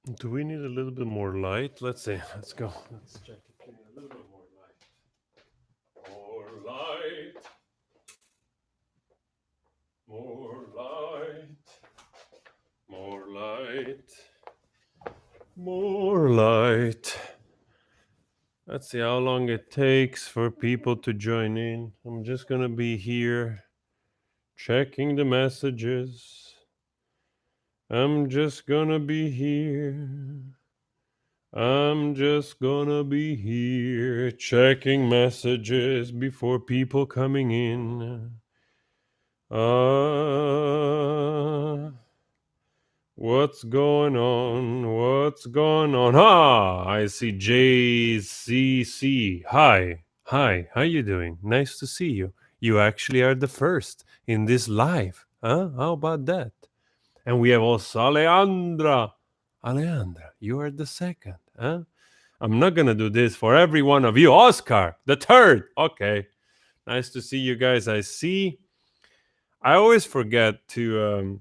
Do we need a little bit more light? Let's see. Let's go. Let's check if we need a little bit more light. More light. More light. More light. More light. Let's see how long it takes for people to join in. I'm just gonna be here checking the messages. I'm just gonna be here. I'm just gonna be here checking messages before people coming in. What's going on? What's going on? Ah, I see JCC. Hi. Hi. How you doing? Nice to see you. You actually are the first in this live. Huh? How about that? And we have also Alejandra. Alejandra, you are the second. Huh? I'm not gonna do this for every one of you. Oscar, the third. Okay. Nice to see you guys. I always forget to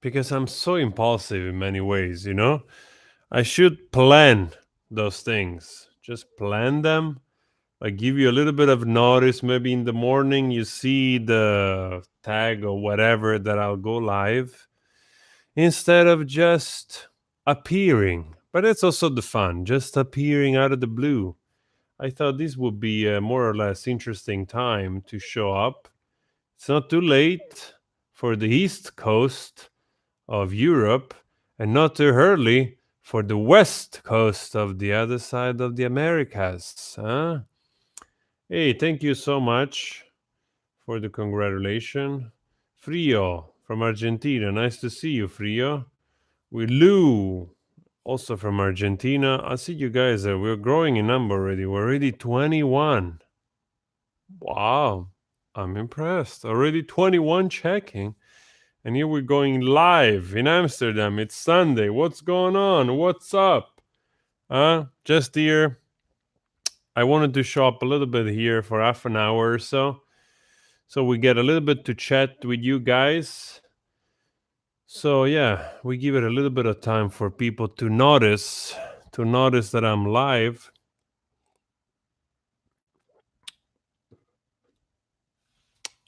because I'm so impulsive in many ways, you know? I should plan those things. Just plan them. I give you a little bit of notice. Maybe in the morning you see the tag or whatever that I'll go live instead of just appearing. But it's also the fun, just appearing out of the blue. I thought this would be a more or less interesting time to show up. It's not too late for the East Coast of Europe and not too early for the West Coast of the other side of the Americas. Huh? Hey, thank you so much for the congratulation. Frio from Argentina. Nice to see you, Frio. With Lou, also from Argentina. I see you guys. We're growing in number already. We're already 21. Wow, I'm impressed. Already 21 checking. And here we're going live in Amsterdam. It's Sunday. What's going on? What's up? Just here. I wanted to show up a little bit here for half an hour or so. So we get a little bit to chat with you guys. So yeah, we give it a little bit of time for people to notice that I'm live.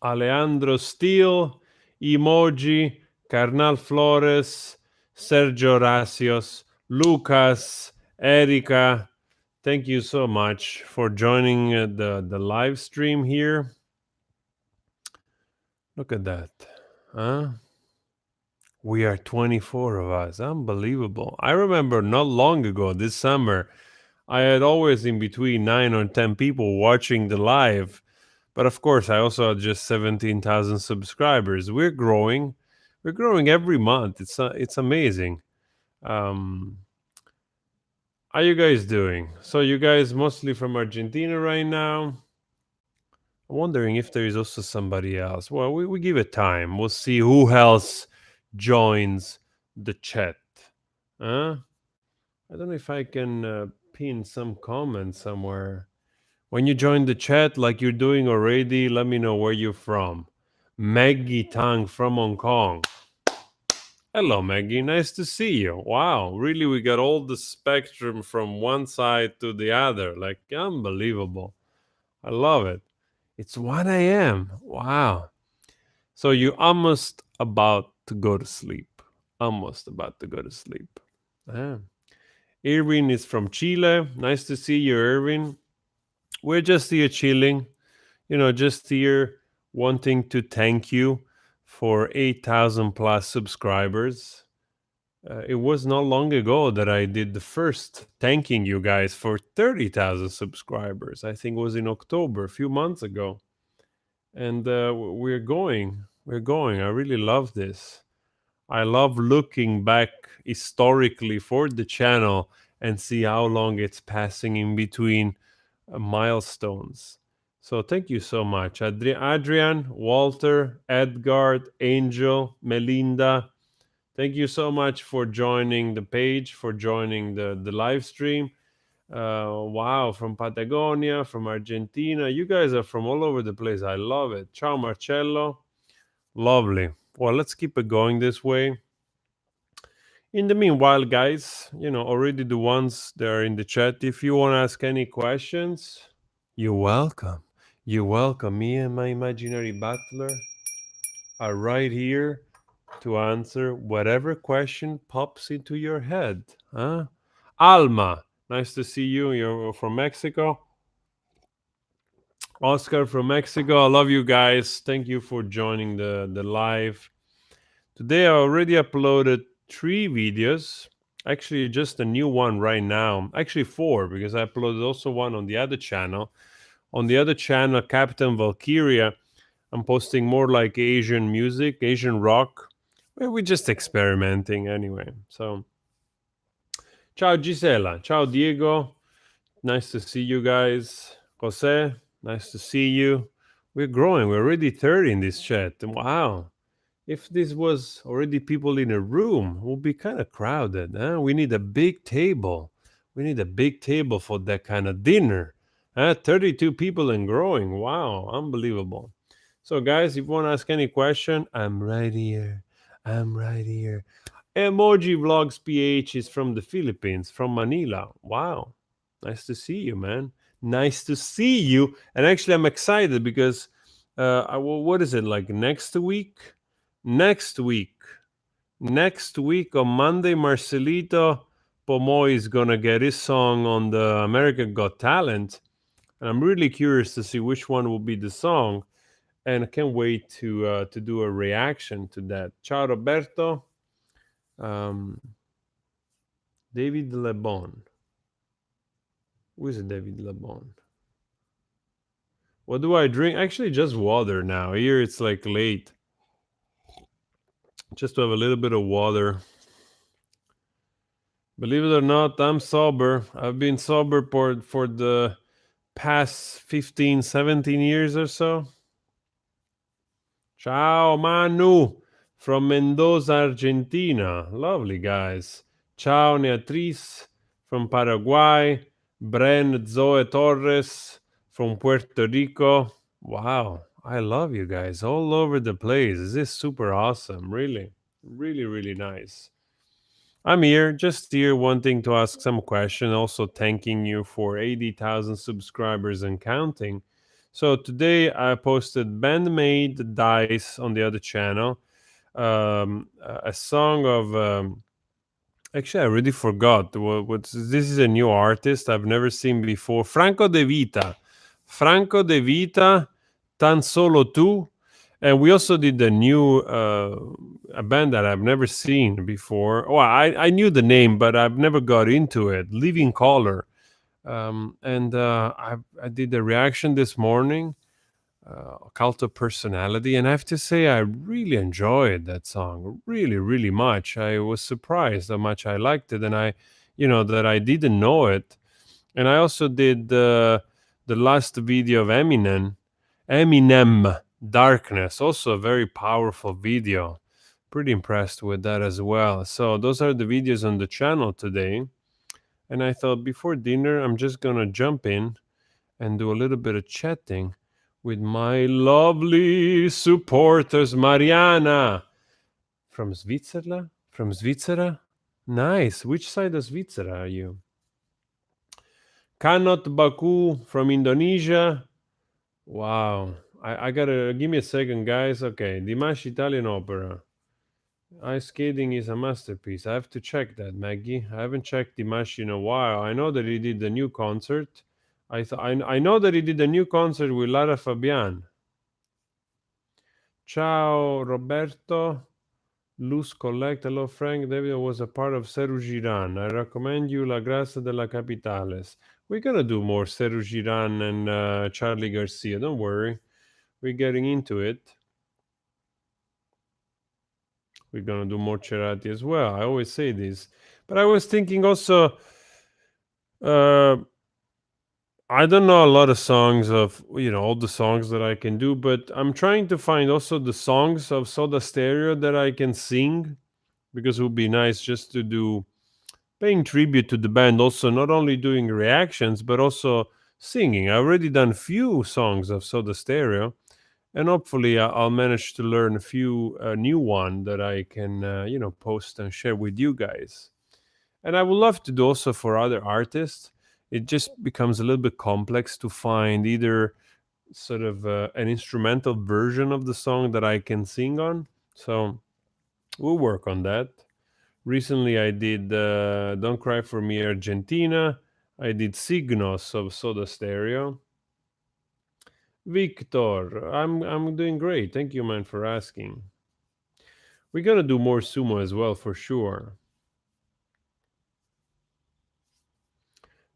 Alejandro Steele, Emoji, Carnal Flores, Sergio Racios, Lucas, Erika. Thank you so much for joining the live stream here. Look at that. Huh? We are 24 of us. Unbelievable. I remember not long ago, this summer, I had always in between 9 or 10 people watching the live. But of course, I also had just 17,000 subscribers. We're growing. We're growing every month. It's amazing. Um, how you guys doing? So you guys mostly from Argentina right now? I'm wondering if there is also somebody else. Well, we give it time. We'll see who else joins the chat. Huh? I don't know if I can pin some comments somewhere. When you join the chat, like you're doing already, let me know where you're from. Maggie Tang from Hong Kong. Hello, Maggie. Nice to see you. Wow, really, we got all the spectrum from one side to the other. Like, unbelievable. I love it. It's 1 a.m. Wow. So you almost about to go to sleep. Almost about to go to sleep. Ah. Irving is from Chile. Nice to see you, Irving. We're just here chilling, just here wanting to thank you for 8,000 plus subscribers. It was not long ago that I did the first thanking you guys for 30,000 subscribers. I think it was in October, a few months ago. And we're going. I really love this. I love looking back historically for the channel and see how long it's passing in between milestones. So thank you so much, Adrian, Walter, Edgard, Angel, Melinda. Thank you so much for joining the page, for joining the live stream. Wow, from Patagonia, from Argentina. You guys are from all over the place. I love it. Ciao, Marcello. Lovely. Well, let's keep it going this way. In the meanwhile, guys, already the ones that are in the chat, if you want to ask any questions, you're welcome. You're welcome. Me and my imaginary butler are right here to answer whatever question pops into your head. Huh? Alma, nice to see you. You're from Mexico. Oscar from Mexico. I love you guys. Thank you for joining the live. Today I already uploaded 3 videos. Actually, just a new one right now. Actually, 4, because I uploaded also one on the other channel. On the other channel, Captain Valkyria, I'm posting more like Asian music, Asian rock. Well, we're just experimenting anyway. So, ciao Gisela, ciao Diego. Nice to see you guys. Jose, nice to see you. We're growing. We're already 30 in this chat. Wow. If this was already people in a room, it would be kind of crowded. Huh? We need a big table. We need a big table for that kind of dinner. 32 people and growing. Wow, unbelievable. So, guys, if you want to ask any question, I'm right here. I'm right here. Emoji Vlogs PH is from the Philippines, from Manila. Wow. Nice to see you, man. Nice to see you. And actually, I'm excited because, what is it, like next week? Next week. Next week on Monday, Marcelito Pomoy is going to get his song on the American Got Talent. And I'm really curious to see which one will be the song. And I can't wait to do a reaction to that. Ciao, Roberto. Um, David Lebon. Who is David Lebon? What do I drink? Actually, just water now. Here it's like late. Just to have a little bit of water. Believe it or not, I'm sober. I've been sober for the past 15, 17 years or so. Ciao, Manu from Mendoza, Argentina. Lovely guys. Ciao, Neatriz from Paraguay. Bren Zoe Torres from Puerto Rico. Wow, I love you guys all over the place. This is super awesome. Really, really, really nice. I'm here, just here, wanting to ask some question. Also, thanking you for 80,000 subscribers and counting. So today I posted Bandmade Dice on the other channel. A song of actually I already forgot what's this. Is a new artist I've never seen before. Franco De Vita. Franco De Vita, Tan Solo Tu. And we also did a new a band that I've never seen before. Oh, I knew the name, but I've never got into it. Living Color. And I did a reaction this morning, Cult of Personality, and I have to say I really enjoyed that song, really, really much. I was surprised how much I liked it, and that I didn't know it. And I also did the last video of Eminem, Darkness, also a very powerful video. Pretty impressed with that as well. So those are the videos on the channel today. And I thought before dinner, I'm just gonna jump in and do a little bit of chatting with my lovely supporters. Mariana from Switzerland. From Switzerland. Nice. Which side of Switzerland are you? Kanot Baku from Indonesia. Wow. I gotta give me a second, guys. Okay, Dimash Italian Opera. Ice skating is a masterpiece. I have to check that, Maggie. I haven't checked Dimash in a while. I know that he did the new concert. I know that he did a new concert with Lara Fabian. Ciao, Roberto. Luz Collect. Hello, Frank. David was a part of Seru Giran. I recommend you La Gracia della Capitales. We're going to do more Seru Giran and Charlie Garcia. Don't worry. We're getting into it. We're going to do more Cerati as well. I always say this. But I was thinking also, I don't know a lot of songs of, all the songs that I can do, but I'm trying to find also the songs of Soda Stereo that I can sing, because it would be nice just to do paying tribute to the band, also not only doing reactions but also singing. I already done few songs of Soda Stereo, and hopefully I'll manage to learn a few new one that I can post and share with you guys. And I would love to do also for other artists. It just becomes a little bit complex to find either sort of an instrumental version of the song that I can sing on. So we'll work on that. Recently, I did "Don't Cry for Me, Argentina." I did "Signos" of Soda Stereo. Victor, I'm doing great. Thank you, man, for asking. We're gonna do more sumo as well for sure.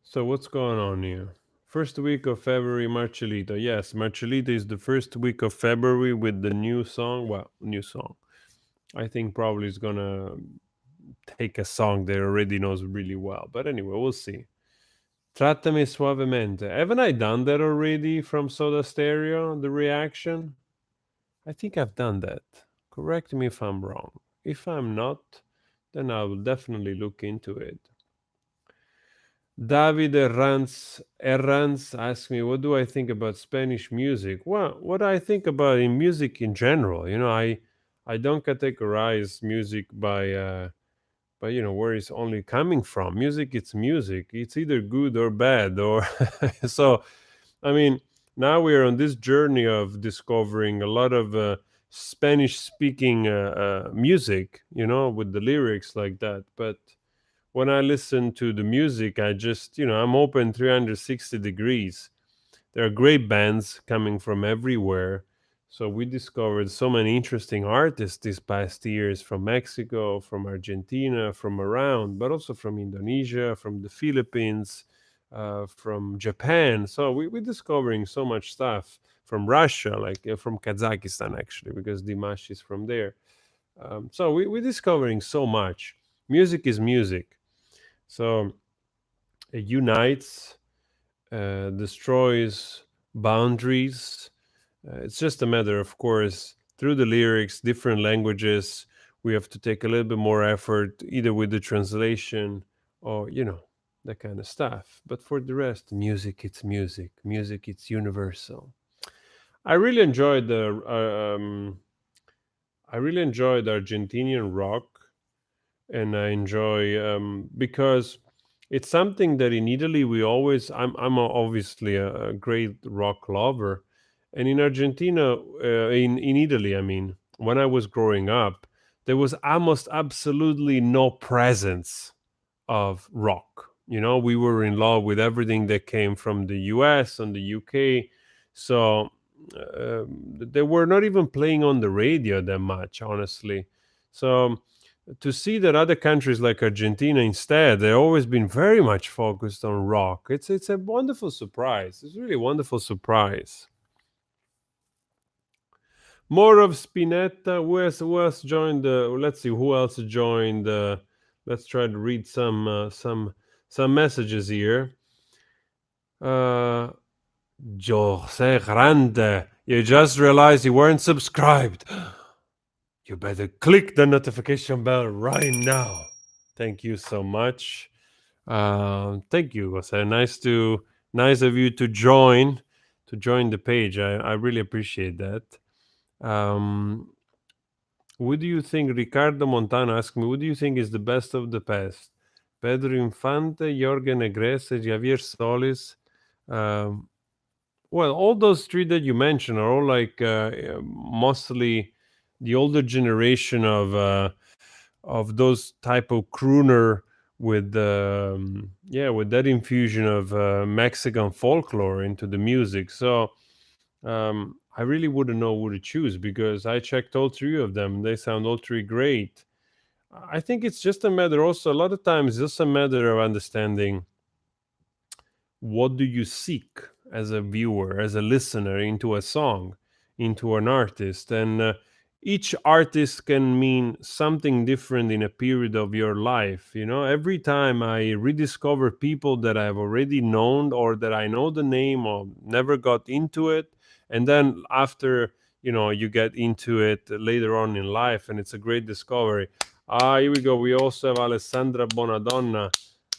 So what's going on here? First week of February, Marcellito. Yes, Marcellito is the first week of February with the new song. Well, new song. I think probably is gonna take a song that already knows really well. But anyway, we'll see. Trattami suavemente. Haven't I done that already from Soda Stereo? The reaction? I think I've done that. Correct me if I'm wrong. If I'm not, then I will definitely look into it. David Erranz asked me, what do I think about Spanish music? Well, what I think about in music in general, I don't categorize music by where it's only coming from. Music, it's music. It's either good or bad, or so. I mean, now we are on this journey of discovering a lot of Spanish-speaking music, with the lyrics like that, but when I listen to the music, I just, I'm open 360 degrees. There are great bands coming from everywhere. So we discovered so many interesting artists these past years from Mexico, from Argentina, from around, but also from Indonesia, from the Philippines, from Japan. So we're discovering so much stuff from Russia, like from Kazakhstan, actually, because Dimash is from there. So we're discovering so much. Music is music. So it unites, destroys boundaries. It's just a matter, of course, through the lyrics, different languages, we have to take a little bit more effort, either with the translation or, that kind of stuff. But for the rest, music, it's music. Music, it's universal. I really enjoyed I really enjoyed Argentinian rock, and I enjoy because it's something that in Italy we always. Obviously a great rock lover, and in Argentina, in Italy, I mean, when I was growing up, there was almost absolutely no presence of rock. We were in love with everything that came from the US and the UK, so they were not even playing on the radio that much, honestly. So to see that other countries like Argentina instead, they've always been very much focused on rock. It's a wonderful surprise. It's really a wonderful surprise. More of Spinetta. Who else joined the? Let's see who else joined. Let's try to read some messages here. Uh, Jose Grande, you just realized you weren't subscribed. You better click the notification bell right now. Thank you so much. Thank you, Jose. Nice of you to join the page. I really appreciate that. Um, what do you think? Ricardo Montana asked me, what do you think is the best of the past? Pedro Infante, Jorge Negrete, Javier Solis. Um, well, all those three that you mentioned are all like mostly the older generation of those type of crooner with with that infusion of Mexican folklore into the music. So I really wouldn't know who to choose because I checked all three of them. They sound all three great. I think it's just a matter also a lot of times just a matter of understanding what do you seek as a viewer, as a listener into a song, into an artist. And each artist can mean something different in a period of your life. Every time I rediscover people that I've already known or that I know the name or never got into it, and then after you get into it later on in life, and it's a great discovery. Here we go. We also have Alessandra Bonadonna.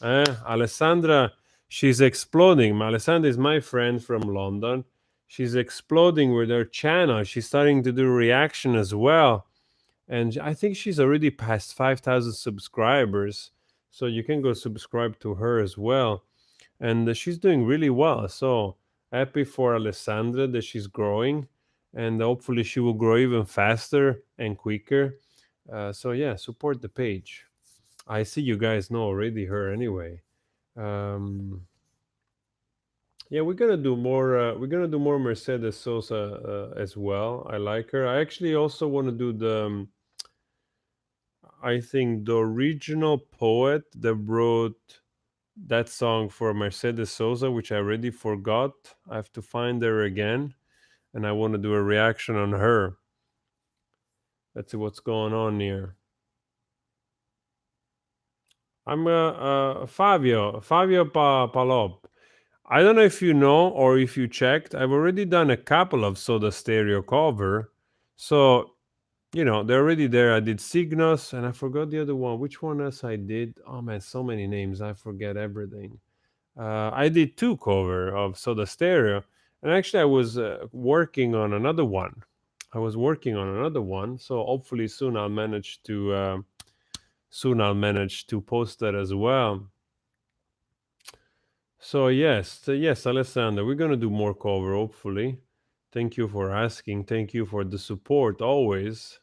Alessandra, she's exploding. Alessandra is my friend from London. she's exploding with her channel. She's starting to do reaction as well, and I think she's already past 5,000 subscribers. So you can go subscribe to her as well, and she's doing really well. So happy for Alessandra that she's growing, and hopefully she will grow even faster and quicker. So yeah, support the page. I see you guys know already her anyway. Um, yeah, we're gonna do more. We're gonna do more Mercedes Sosa as well. I like her. I actually also want to do the. I think the original poet that wrote that song for Mercedes Sosa, which I already forgot. I have to find her again, and I want to do a reaction on her. Let's see what's going on here. I'm Fabio Palop. I don't know if you know or if you checked. I've already done a couple of Soda Stereo cover, so they're already there. I did Signos, and I forgot the other one. Which one else I did? Oh man, so many names. I forget everything. I did two cover of Soda Stereo, and actually I was working on another one. So hopefully soon I'll manage to post that as well. So yes, Alessandra, we're gonna do more cover. Hopefully, thank you for asking. Thank you for the support always.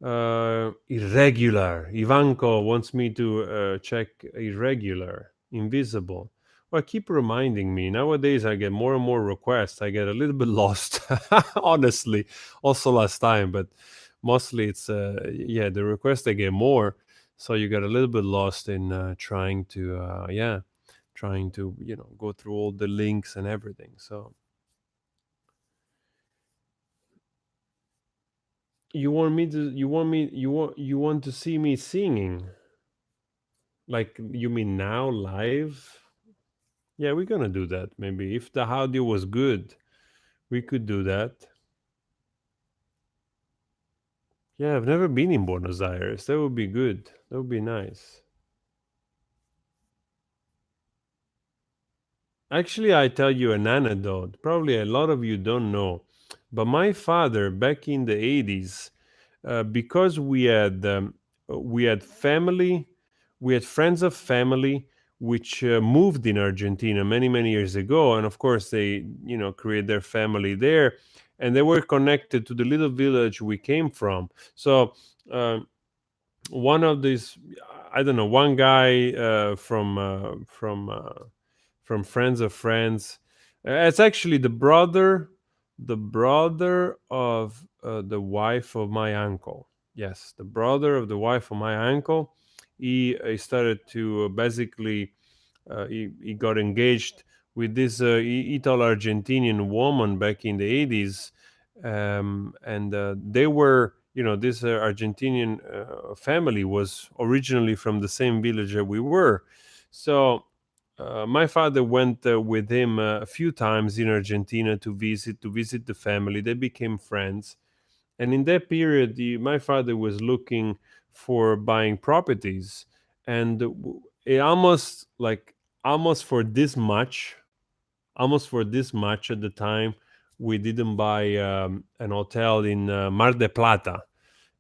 Irregular. Ivanko wants me to check irregular, invisible. Well, keep reminding me. Nowadays, I get more and more requests. I get a little bit lost, honestly. Also last time, but mostly it's the requests I get more. So you get a little bit lost in trying to go through all the links and everything. So you want to see me singing? Like, you mean now live? Yeah, we're gonna do that. Maybe if the audio was good, we could do that. Yeah, I've never been in Buenos Aires. That would be good. That would be nice. Actually, I tell you an anecdote. Probably a lot of you don't know, but my father back in the 80s, because we had family, we had friends of family which moved in Argentina many years ago, and of course they create their family there, and they were connected to the little village we came from. So uh, one of these, I don't know, one guy from friends of friends. It's actually the brother of the wife of my uncle. Yes, the brother of the wife of my uncle. He started to basically he got engaged with this Italo-Argentinian woman back in the 80s, and they were, this Argentinian family was originally from the same village that we were. So my father went with him a few times in Argentina to visit the family. They became friends, and in that period, my father was looking for buying properties, and it almost for this much, at the time, we didn't buy an hotel in Mar de Plata.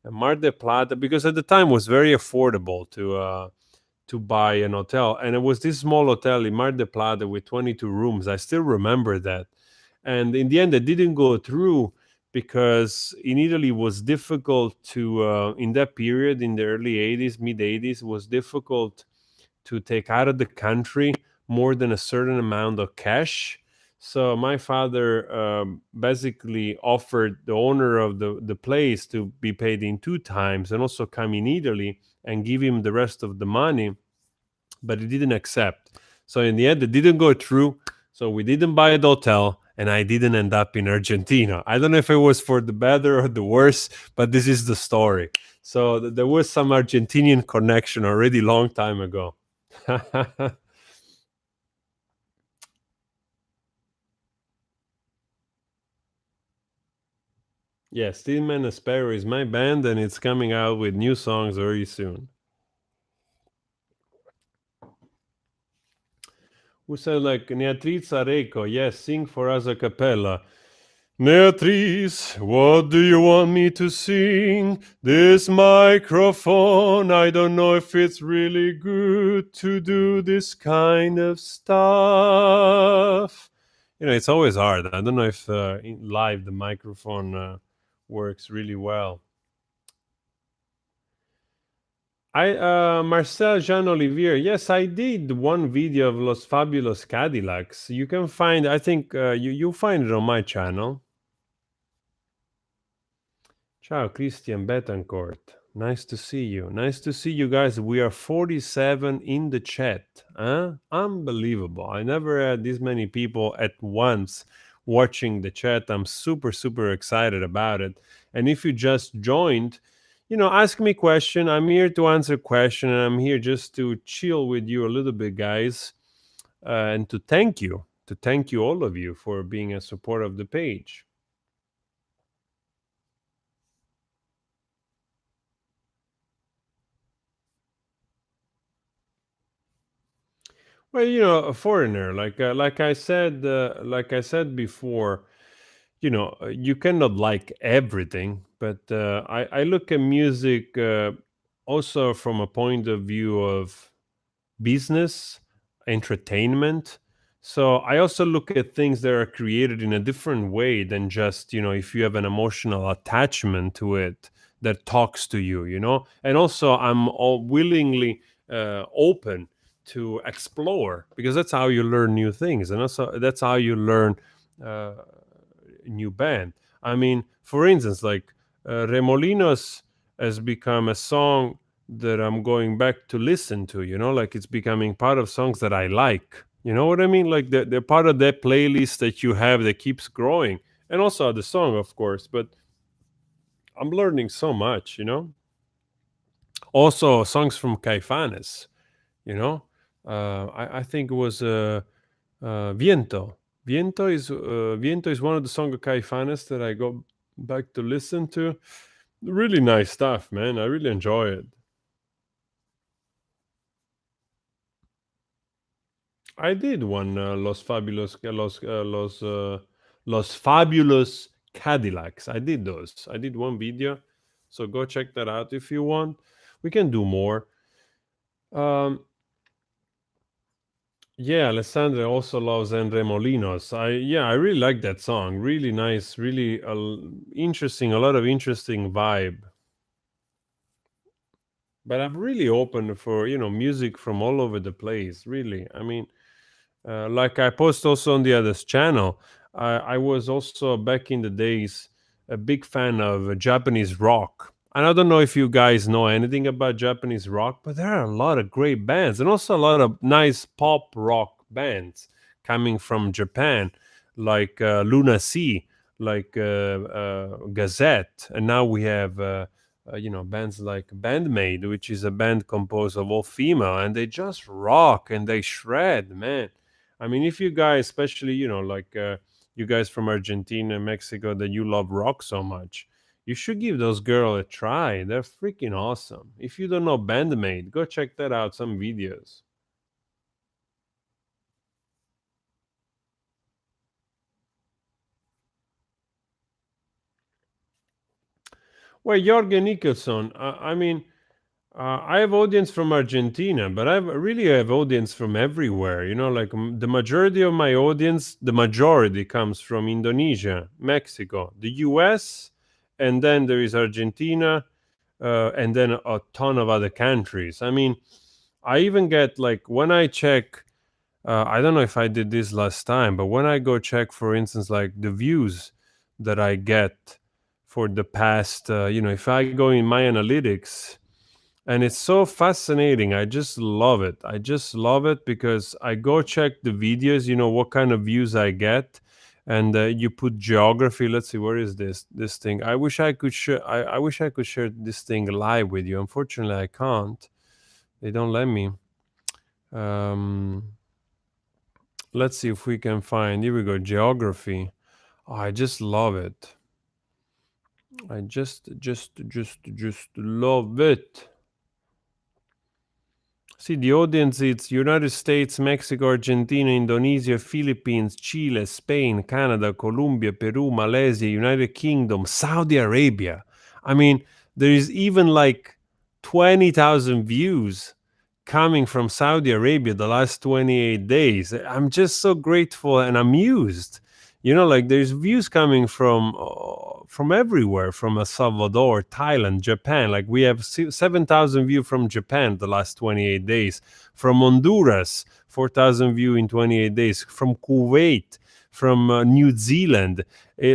And Mar de Plata, because at the time was very affordable to buy an hotel, and it was this small hotel in Mar de Plata with 22 rooms. I still remember that, and in the end, it didn't go through because in Italy it was difficult to in that period in the early 80s, mid 80s, was difficult to take out of the country more than a certain amount of cash. So my father basically offered the owner of the place to be paid in two times and also come in Italy and give him the rest of the money, but he didn't accept. So in the end, it didn't go through. So we didn't buy the hotel, and I didn't end up in Argentina. I don't know if it was for the better or the worse, but this is the story. So there was some Argentinian connection already long time ago. Yeah, Steelman and Sparrow is my band, and it's coming out with new songs very soon. Who said like Neatrizza Reiko? Yes, sing for us a cappella. Neatrice, what do you want me to sing? This microphone, I don't know if it's really good to do this kind of stuff. It's always hard. I don't know if in live the microphone works really well. Marcel Jean Olivier. Yes, I did one video of Los Fabulous Cadillacs. You can find. I think you'll find it on my channel. Ciao, Christian Betancourt. Nice to see you. Nice to see you guys. We are 47 in the chat. Huh? Unbelievable. I never had this many people at once watching the chat. I'm super, super excited about it. And if you just joined, ask me question. I'm here to answer question, and I'm here just to chill with you a little bit, guys, and to thank you all of you for being a support of the page. Well, a foreigner, like I said before, you cannot like everything, but I look at music also from a point of view of business, entertainment. So I also look at things that are created in a different way than just, if you have an emotional attachment to it that talks to you. And also I'm all willingly open to explore, because that's how you learn new things, and also that's how you learn uh, new band. I mean, for instance, like Remolinos has become a song that I'm going back to listen to, like it's becoming part of songs that I like. You know what I mean? Like they're part of that playlist that you have that keeps growing. And also the song, of course, but I'm learning so much. Also, songs from Caifanes, you know? I think it was Viento. Viento is one of the songs of Caifanes that I go back to listen to. Really nice stuff, man. I really enjoy it. I did one Los Fabulous Cadillacs. I did those. I did one video, so go check that out if you want. We can do more. Um, yeah, Alessandra also loves Andre Molinos. I really like that song. Really nice, really interesting. A lot of interesting vibe. But I'm really open for music from all over the place. Really, I mean, like I post also on the other's channel, I was also back in the days a big fan of Japanese rock. And I don't know if you guys know anything about Japanese rock, but there are a lot of great bands and also a lot of nice pop rock bands coming from Japan, like Luna Sea, like Gazette. And now we have bands like Bandmate, which is a band composed of all female, and they just rock and they shred, man. I mean, if you guys, especially like you guys from Argentina and Mexico, that you love rock so much, you should give those girls a try. They're freaking awesome. If you don't know Bandmate, go check that out. Some videos. Well, Jorgen Nicholson. I mean, I have audience from Argentina, but I really have audience from everywhere. Like the majority of my audience, the majority comes from Indonesia, Mexico, the US, and then there is Argentina, and then a ton of other countries. I mean, I even get like when I check, I don't know if I did this last time, but when I go check, for instance, like the views that I get for the past, if I go in my analytics, and it's so fascinating. I just love it. I just love it because I go check the videos, what kind of views I get, and you put geography. Let's see, where is this thing? I wish I could share. I wish I could share this thing live with you. Unfortunately, I can't. They don't let me. Um, let's see if we can find. Here we go. Geography. Oh, I just love it. I just love it. See, the audience, it's United States, Mexico, Argentina, Indonesia, Philippines, Chile, Spain, Canada, Colombia, Peru, Malaysia, United Kingdom, Saudi Arabia. I mean, there is even like 20,000 views coming from Saudi Arabia the last 28 days. I'm just so grateful and amused. Like there's views coming from everywhere, from El Salvador, Thailand, Japan. Like we have 7,000 views from Japan the last 28 days, from Honduras, 4,000 views in 28 days, from Kuwait, from New Zealand,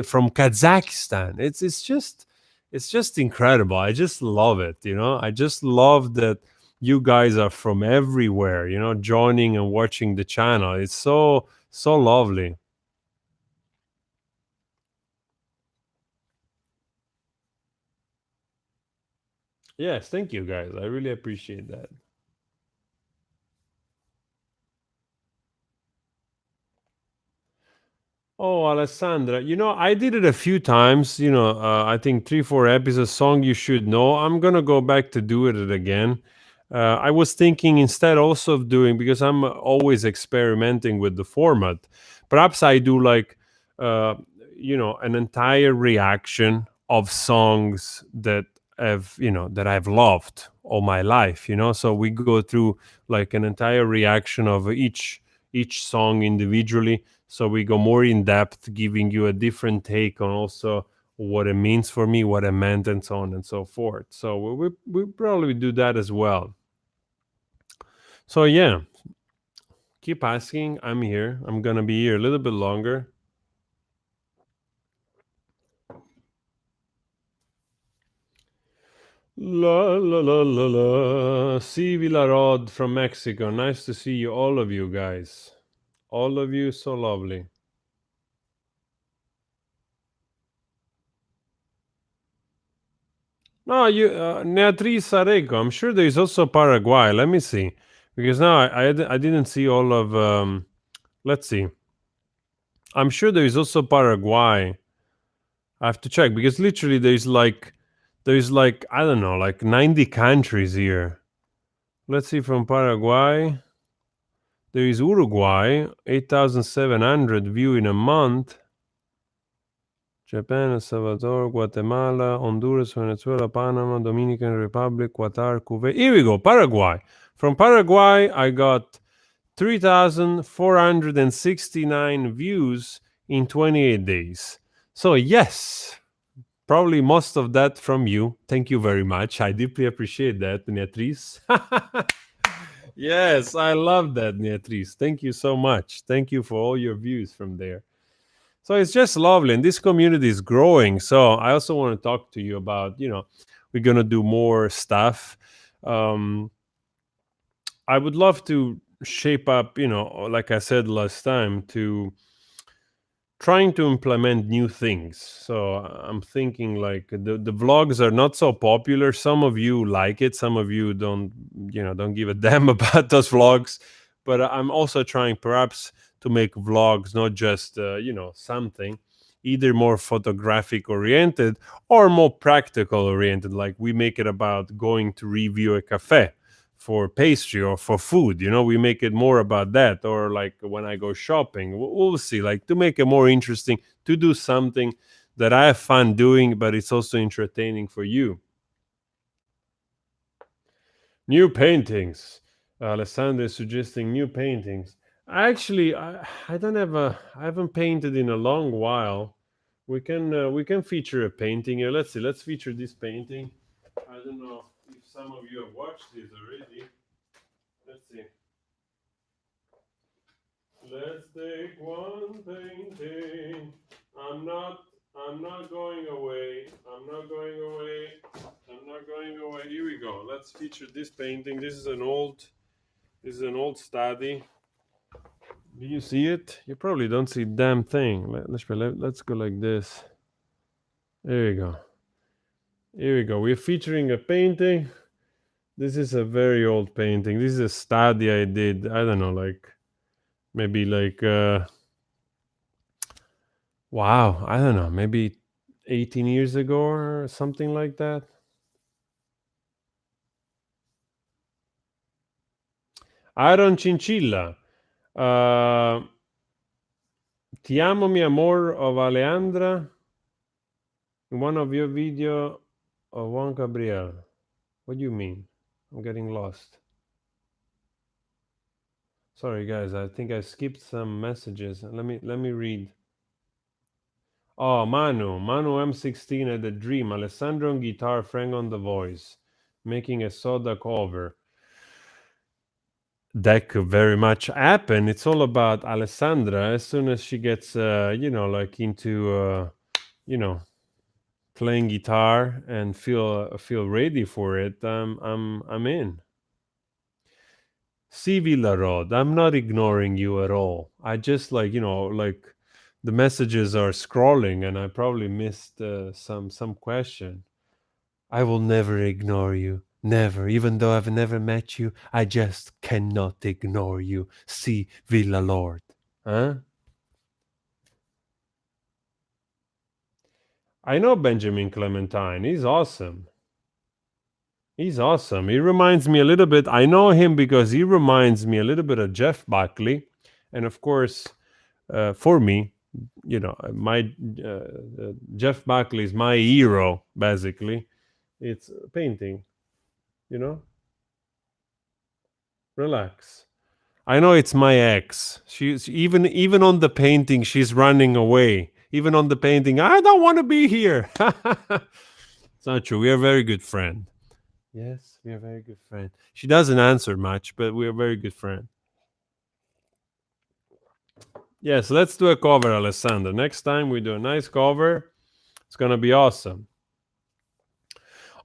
from Kazakhstan. It's just incredible. I just love it. I just love that you guys are from everywhere. Joining and watching the channel. It's so lovely. Yes, thank you guys. I really appreciate that. Oh, Alessandra, I did it a few times. I think 3, 4 episodes. Song you should know. I'm gonna go back to do it again. I was thinking instead also of doing, because I'm always experimenting with the format. Perhaps I do like, uh, an entire reaction of songs that I've loved all my life. So we go through like an entire reaction of each song individually, so we go more in depth, giving you a different take on also what it means for me, what it meant, and so on and so forth. So we probably do that as well. So yeah, keep asking. I'm here. I'm gonna be here a little bit longer. La la la la la. See Villarod from Mexico. Nice to see you, all of you guys. All of you, so lovely. No, Neatriz Areco. I'm sure there is also Paraguay. Let me see, because now I didn't see all of. Let's see. I'm sure there is also Paraguay. I have to check, because literally there is like I don't know, like 90 countries here. Let's see, from Paraguay. There is Uruguay, 8,700 view in a month. Japan, El Salvador, Guatemala, Honduras, Venezuela, Panama, Dominican Republic, Qatar, Kuwait. Here we go, Paraguay. From Paraguay, I got 3,469 views in 28 days. So, yes, probably most of that from you. Thank you very much. I deeply appreciate that, Beatriz. Yes, I love that, Beatriz. Thank you so much. Thank you for all your views from there. So it's just lovely, and this community is growing. So I also want to talk to you about, we're gonna do more stuff. Um, I would love to shape up, like I said last time, to trying to implement new things. So I'm thinking like the vlogs are not so popular. Some of you like it, some of you don't give a damn about those vlogs. But I'm also trying perhaps to make vlogs not just something either more photographic oriented or more practical oriented. Like we make it about going to review a cafe for pastry or for food. We make it more about that, or like when I go shopping. We'll see, like to make it more interesting, to do something that I have fun doing, but it's also entertaining for you. New paintings. Alessandro is suggesting new paintings. Actually, I don't have I haven't painted in a long while. We can feature a painting here. Let's see. Let's feature this painting. I don't know if some of you have watched this already. Let's see. Let's take one painting. I'm not I'm not going away. I'm not going away. I'm not going away. Here we go. Let's feature this painting. This is an old study. Do you see it? You probably don't see a damn thing. Let's go like this. There you go. Here we go. We're featuring a painting. This is a very old painting. This is a study I did. I don't know, like maybe like wow, I don't know, maybe 18 years ago or something like that. Aaron Chinchilla. Ti amo mi amor of Aleandra. In one of your video of Juan Gabriel. What do you mean? I'm getting lost. Sorry guys, I think I skipped some messages. Let me read. Oh, Manu M16 had a dream. Alessandro on guitar, Frank on the voice, making a soda cover. That could very much happen. It's all about Alessandra. As soon as she gets, like into, playing guitar and feel ready for it, I'm in. See Villa Road. I'm not ignoring you at all. I just like the messages are scrolling, and I probably missed some question. I will never ignore you. Never. Even though I've never met you, I just cannot ignore you. See Villa Lord. Huh? I know Benjamin Clementine. He's awesome. He's awesome. He reminds me a little bit. I know him because he reminds me a little bit of Jeff Buckley. And of course, for me, my Jeff Buckley is my hero, basically. It's painting, you know? Relax. I know it's my ex. She's even on the painting, she's running away. Even on the painting, I don't want to be here. It's not true. We are a very good friend. Yes, we are a very good friend. She doesn't answer much, but we are a very good friend. Yes, let's do a cover, Alessandro. Next time we do a nice cover. It's gonna be awesome.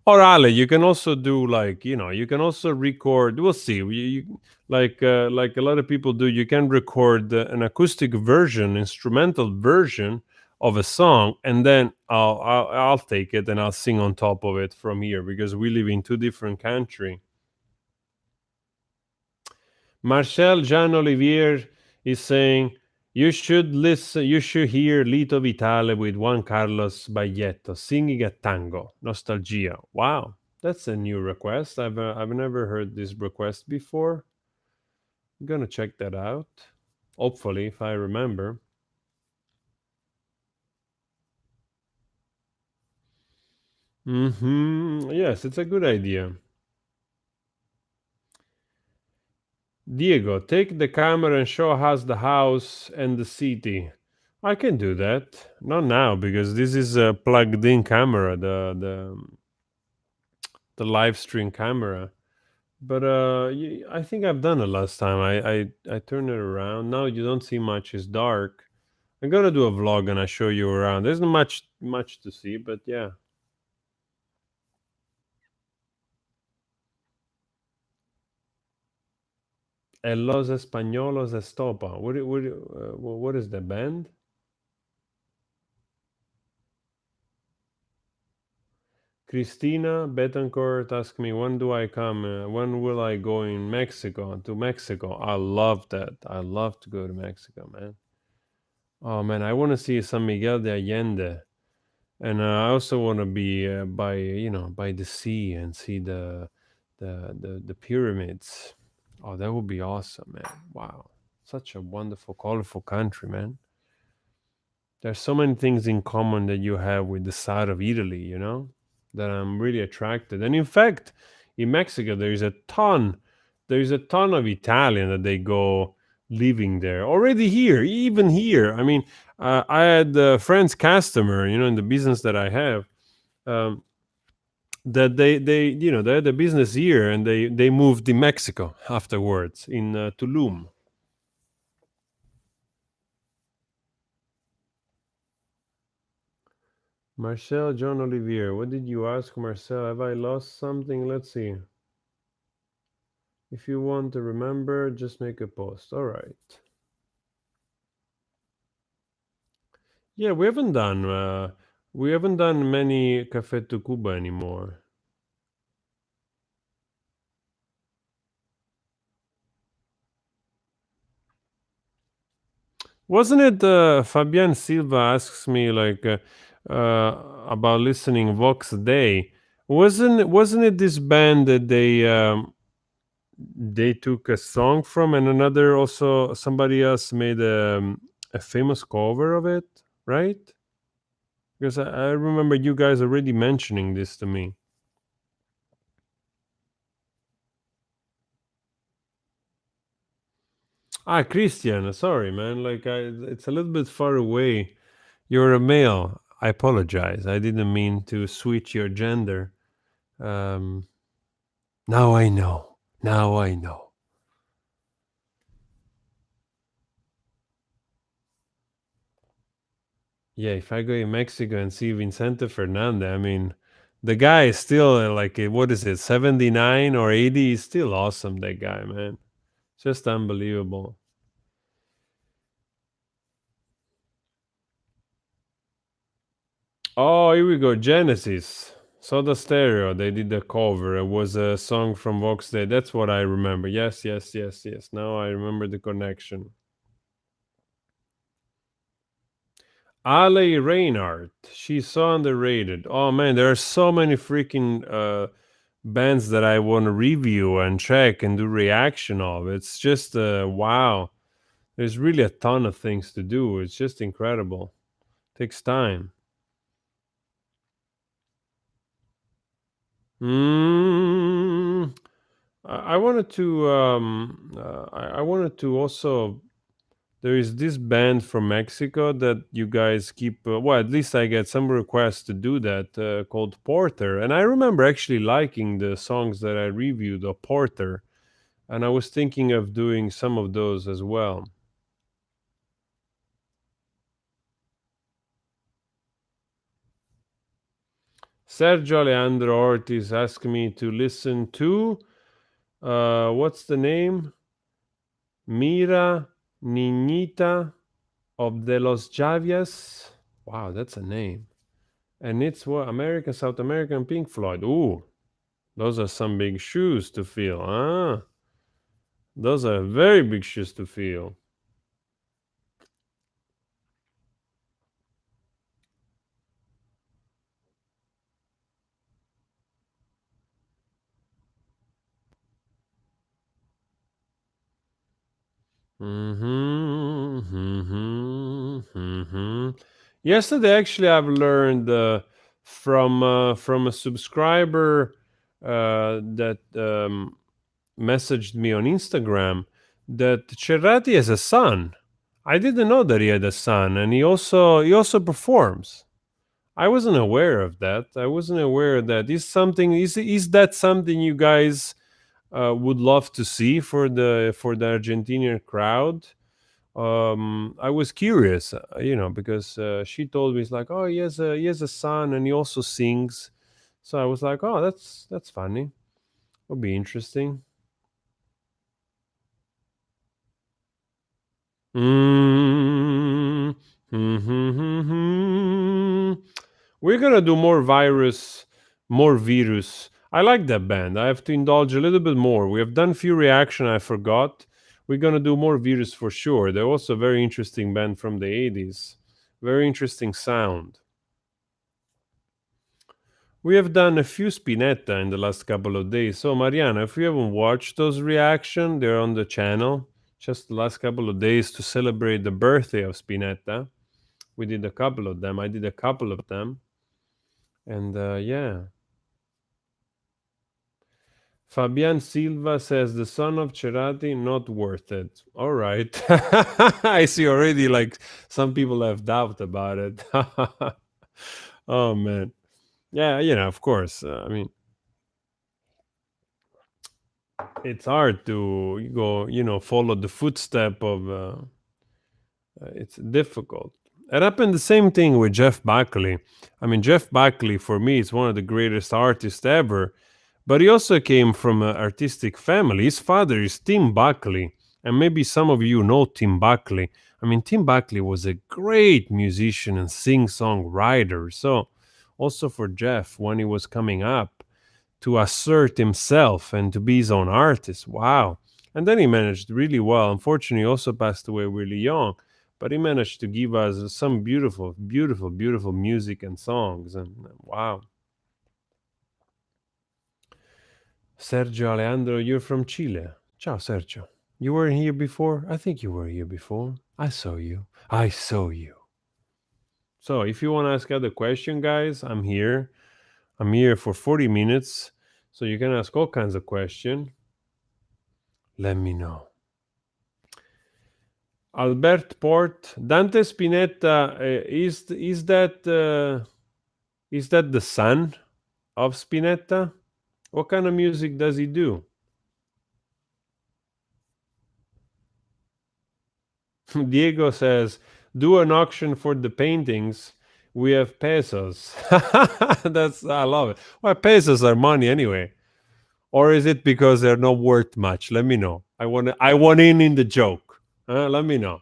Or Ale, you can also do you can also record. We'll see. Like a lot of people do. You can record an acoustic version, instrumental version of a song, and then I'll take it and I'll sing on top of it from here because we live in two different countries. Marcel Jean Olivier is saying you should listen. You should hear Lito Vitale with Juan Carlos Baglietto singing a tango. Nostalgia. Wow, that's a new request. I've never heard this request before. I'm gonna check that out. Hopefully, if I remember. Yes, it's a good idea. Diego, take the camera and show us the house and the city. I can do that. Not now because this is a plugged-in camera, the live stream camera. But I think I've done it last time. I turned it around. Now you don't see much. It's dark. I'm gonna do a vlog and I show you around. There's not much to see, but yeah. El Los Españolos Estopa. What is the band? Christina Betancourt asked me, when do I come? When will I go in Mexico? To Mexico. I love that. I love to go to Mexico, man. Oh, man, I want to see San Miguel de Allende. And I also want to be by the sea and see the pyramids. Oh, that would be awesome, man. Wow. Such a wonderful, colorful country, man. There's so many things in common that you have with the side of Italy, that I'm really attracted. And in fact, in Mexico, there is a ton of Italian that they go living there already here, even here. I mean, I had a friend's customer, in the business that I have, um, that they had a business here and they moved in Mexico afterwards in Tulum. Marcel John Olivier, what did you ask, Marcel? Have I lost something? Let's see. If you want to remember, just make a post. All right. Yeah, we haven't done many Café Tacuba anymore. Wasn't it Fabian Silva asks me about listening Vox Day? Wasn't it this band that they took a song from, and another also somebody else made a famous cover of it, right? Because I remember you guys already mentioning this to me. Ah, Christian, sorry, man. It's a little bit far away. You're a male. I apologize. I didn't mean to switch your gender. Um, Now I know. Now I know. Yeah, if I go in Mexico and see Vicente Fernandez, I mean, the guy is still what is it, 79 or 80? He's still awesome, that guy, man. Just unbelievable. Oh, here we go. Genesis. Soda Stereo. They did the cover. It was a song from Vox Day. That's what I remember. Yes, yes, yes, yes. Now I remember the connection. Ale Reinhardt. She's so underrated. Oh man, there are so many freaking bands that I want to review and check and do reaction of. It's just wow. There's really a ton of things to do. It's just incredible. Takes time. Mm, I wanted to I wanted to also, there is this band from Mexico that you guys keep well, at least I get some requests to do that, called Porter, and I remember actually liking the songs that I reviewed of Porter, and I was thinking of doing some of those as well. Sergio Alejandro Ortiz asked me to listen to what's the name? Mira Niñita of de los Javias. Wow, that's a name. And it's what, American, South American, Pink Floyd. Ooh, those are some big shoes to fill. Ah, those are very big shoes to fill. Mm-hmm, mm-hmm, mm-hmm. Yesterday, actually, I've learned from a subscriber that messaged me on Instagram that Cerrati has a son. I didn't know that he had a son, and he also performs. I wasn't aware of that. I wasn't aware that is something. Is that something you guys would love to see for the Argentinian crowd? I was curious, because she told me it's like, oh, he has a son and he also sings. So I was like, oh, that's funny. Would be interesting. Mm, mhm. We're gonna do more virus. I like that band. I have to indulge a little bit more. We have done few reaction. I forgot. We're gonna do more virus for sure. They're also a very interesting band from the 80s. Very interesting sound. We have done a few Spinetta in the last couple of days. So Mariana, if you haven't watched those reaction, they're on the channel. Just the last couple of days to celebrate the birthday of Spinetta. We did a couple of them. I did a couple of them. And yeah. Fabian Silva says the son of Cerati not worth it. All right. I see already like some people have doubt about it. Oh man. Yeah, of course. I mean, it's hard to go, follow the footstep of it's difficult. It happened the same thing with Jeff Buckley. I mean, Jeff Buckley for me is one of the greatest artists ever, but he also came from an artistic family. His father is Tim Buckley, and maybe some of you know Tim Buckley. I mean, Tim Buckley was a great musician and sing-song writer. So, also for Jeff, when he was coming up, to assert himself and to be his own artist. Wow. And then he managed really well. Unfortunately, he also passed away really young, but he managed to give us some beautiful, beautiful, beautiful music and songs. And wow. Sergio Alejandro, you're from Chile. Ciao, Sergio. You were here before? I think you were here before. I saw you. I saw you. So if you want to ask other question, guys, I'm here. I'm here for 40 minutes. So you can ask all kinds of questions. Let me know. Albert Port, Dante Spinetta, is that the son of Spinetta? What kind of music does he do? Diego says, do an auction for the paintings. We have pesos. I love it. Well, pesos are money anyway. Or is it because they're not worth much? Let me know. I want in the joke. Let me know.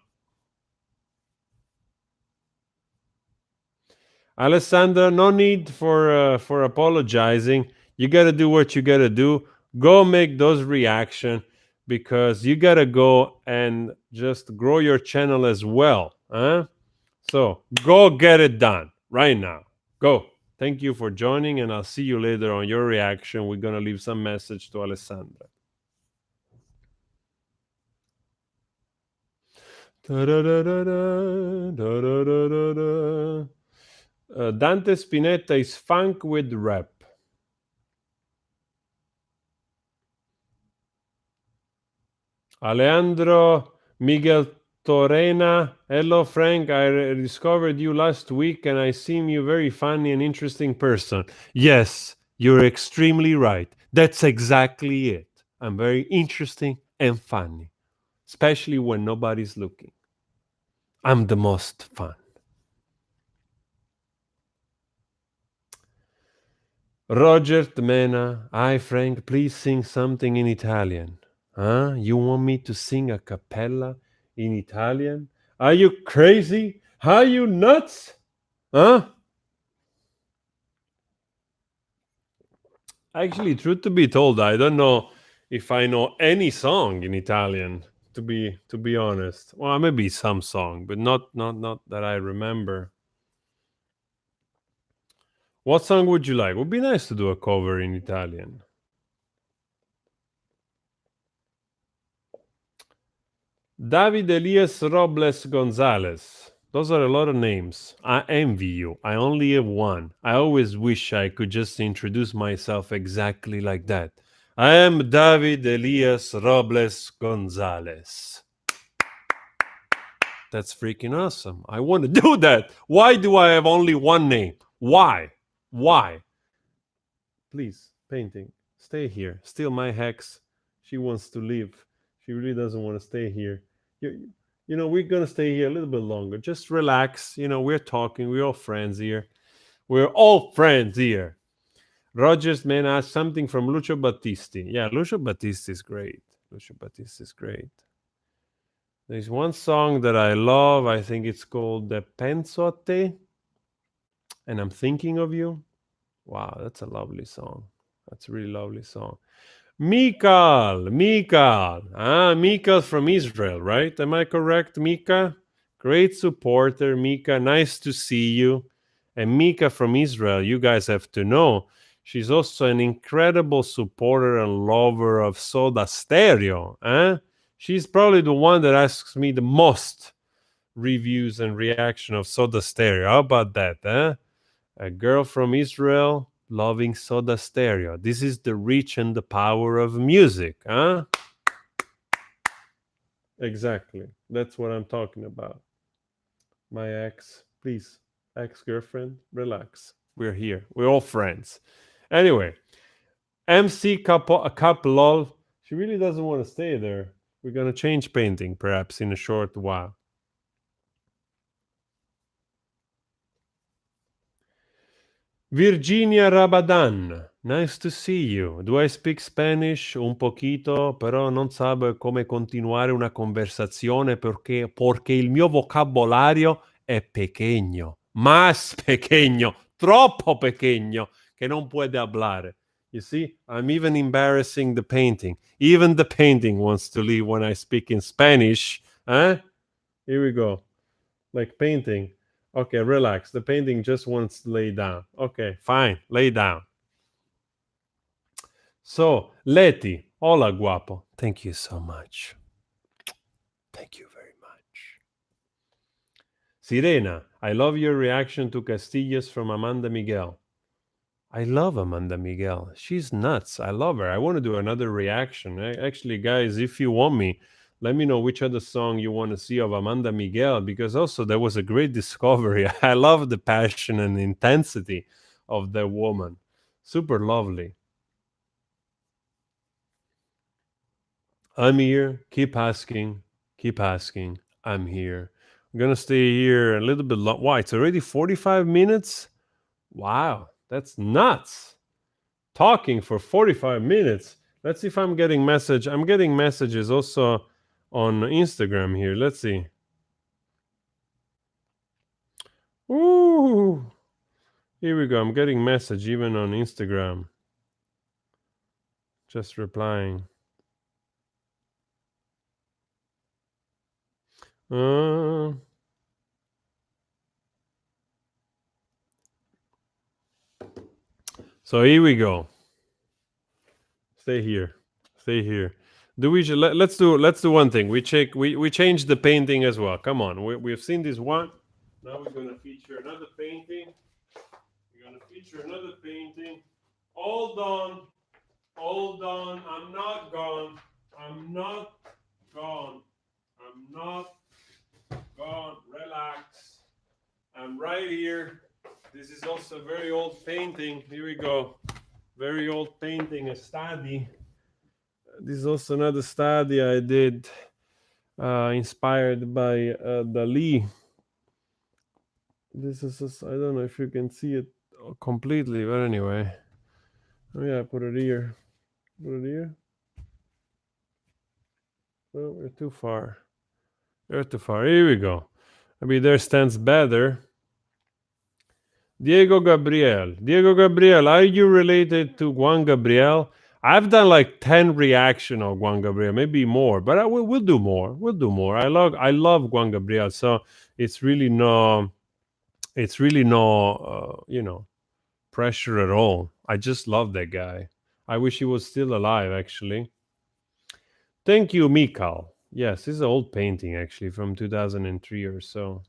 Alessandra, no need for apologizing. You got to do what you got to do. Go make those reaction because you got to go and just grow your channel as well. So go get it done right now. Go. Thank you for joining, and I'll see you later on your reaction. We're going to leave some message to Alessandra. Dante Spinetta is funk with rap. Alejandro Miguel Torena. Hello, Frank. I discovered you last week and I seem you very funny and interesting person. Yes, you're extremely right. That's exactly it. I'm very interesting and funny, especially when nobody's looking. I'm the most fun. Roger Tmena. Hi, Frank. Please sing something in Italian. Huh? You want me to sing a cappella in Italian? Are you crazy? Are you nuts? Huh? Actually, truth to be told, I don't know if I know any song in Italian. To be honest, well, maybe some song, but not that I remember. What song would you like? Would be nice to do a cover in Italian. David Elias Robles Gonzalez. Those are a lot of names. I envy you. I only have one. I always wish I could just introduce myself exactly like that. I am David Elias Robles Gonzalez. That's freaking awesome. I want to do that. Why do I have only one name? Why? Why? Please, painting, stay here. Steal my hex. She wants to leave. She really doesn't want to stay here. We're going to stay here a little bit longer. Just relax. We're talking. We're all friends here. We're all friends here. Rogers man asked something from Lucio Battisti. Yeah, Lucio Battisti is great. Lucio Battisti is great. There's one song that I love. I think it's called Penso a te, and I'm thinking of you. Wow, that's a lovely song. That's a really lovely song. Mikal. Mikal from Israel, right? Am I correct, Mika? Great supporter, Mika. Nice to see you. And Mika from Israel, you guys have to know, she's also an incredible supporter and lover of Soda Stereo. She's probably the one that asks me the most reviews and reaction of Soda Stereo. How about that? A girl from Israel loving Soda Stereo. This is the reach and the power of music, Exactly. That's what I'm talking about. My ex-girlfriend, relax. We're here. We're all friends. Anyway, MC Cup lol. She really doesn't want to stay there. We're going to change painting perhaps in a short while. Virginia Rabadan, nice to see you. Do I speak Spanish? Un poquito, però non sabe come continuare una conversazione porque il mio vocabolario è pequeño, más pequeño, troppo pequeño, che non puede hablare. You see, I'm even embarrassing the painting. Even the painting wants to leave when I speak in Spanish. Here we go. Like painting. Okay, relax. The painting just wants to lay down. Okay, fine. Lay down. So, Leti, hola guapo. Thank you so much. Thank you very much. Sirena, I love your reaction to Castillos from Amanda Miguel. I love Amanda Miguel. She's nuts. I love her. I want to do another reaction. Actually, guys, if you want me, let me know which other song you want to see of Amanda Miguel, because also there was a great discovery. I love the passion and intensity of the woman. Super lovely. I'm here. Keep asking. Keep asking. I'm here. I'm going to stay here a little bit long. Why? It's already 45 minutes? Wow. That's nuts. Talking for 45 minutes. Let's see if I'm getting message. I'm getting messages also on Instagram here. Let's see. Ooh. Here we go. I'm getting message even on Instagram. Just replying. So here we go. Stay here. Stay here. Do we? Let's do one thing. We change the painting as well. Come on. We've seen this one. Now we're gonna feature another painting. We're gonna feature another painting. Hold on. Hold on. I'm not gone. I'm not gone. I'm not gone. Relax. I'm right here. This is also a very old painting. Here we go. Very old painting, a study. This is also another study I did, inspired by Dali. This is, I don't know if you can see it completely, but anyway. Oh yeah, put it here. Put it here. Oh, we're too far. We're too far. Here we go. Maybe there stands better. Diego Gabriel. Diego Gabriel, are you related to Juan Gabriel? I've done like 10 reaction of Juan Gabriel, maybe more, but we'll do more. We'll do more. I love Juan Gabriel, so it's really no pressure at all. I just love that guy. I wish he was still alive, actually. Thank you, Mikal. Yes, this is an old painting actually from 2003 or so.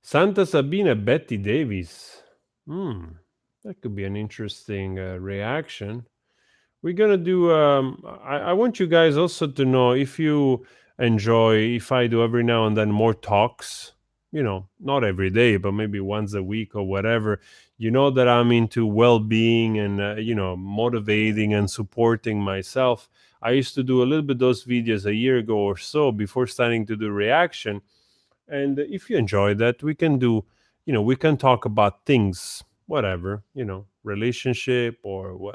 Santa Sabina Betty Davis. That could be an interesting reaction. We're gonna do. I want you guys also to know, if you enjoy, if I do every now and then more talks. Not every day, but maybe once a week or whatever. You know that I'm into well-being and motivating and supporting myself. I used to do a little bit those videos a year ago or so before starting to do reaction. And if you enjoy that, we can do, we can talk about things, whatever, relationship or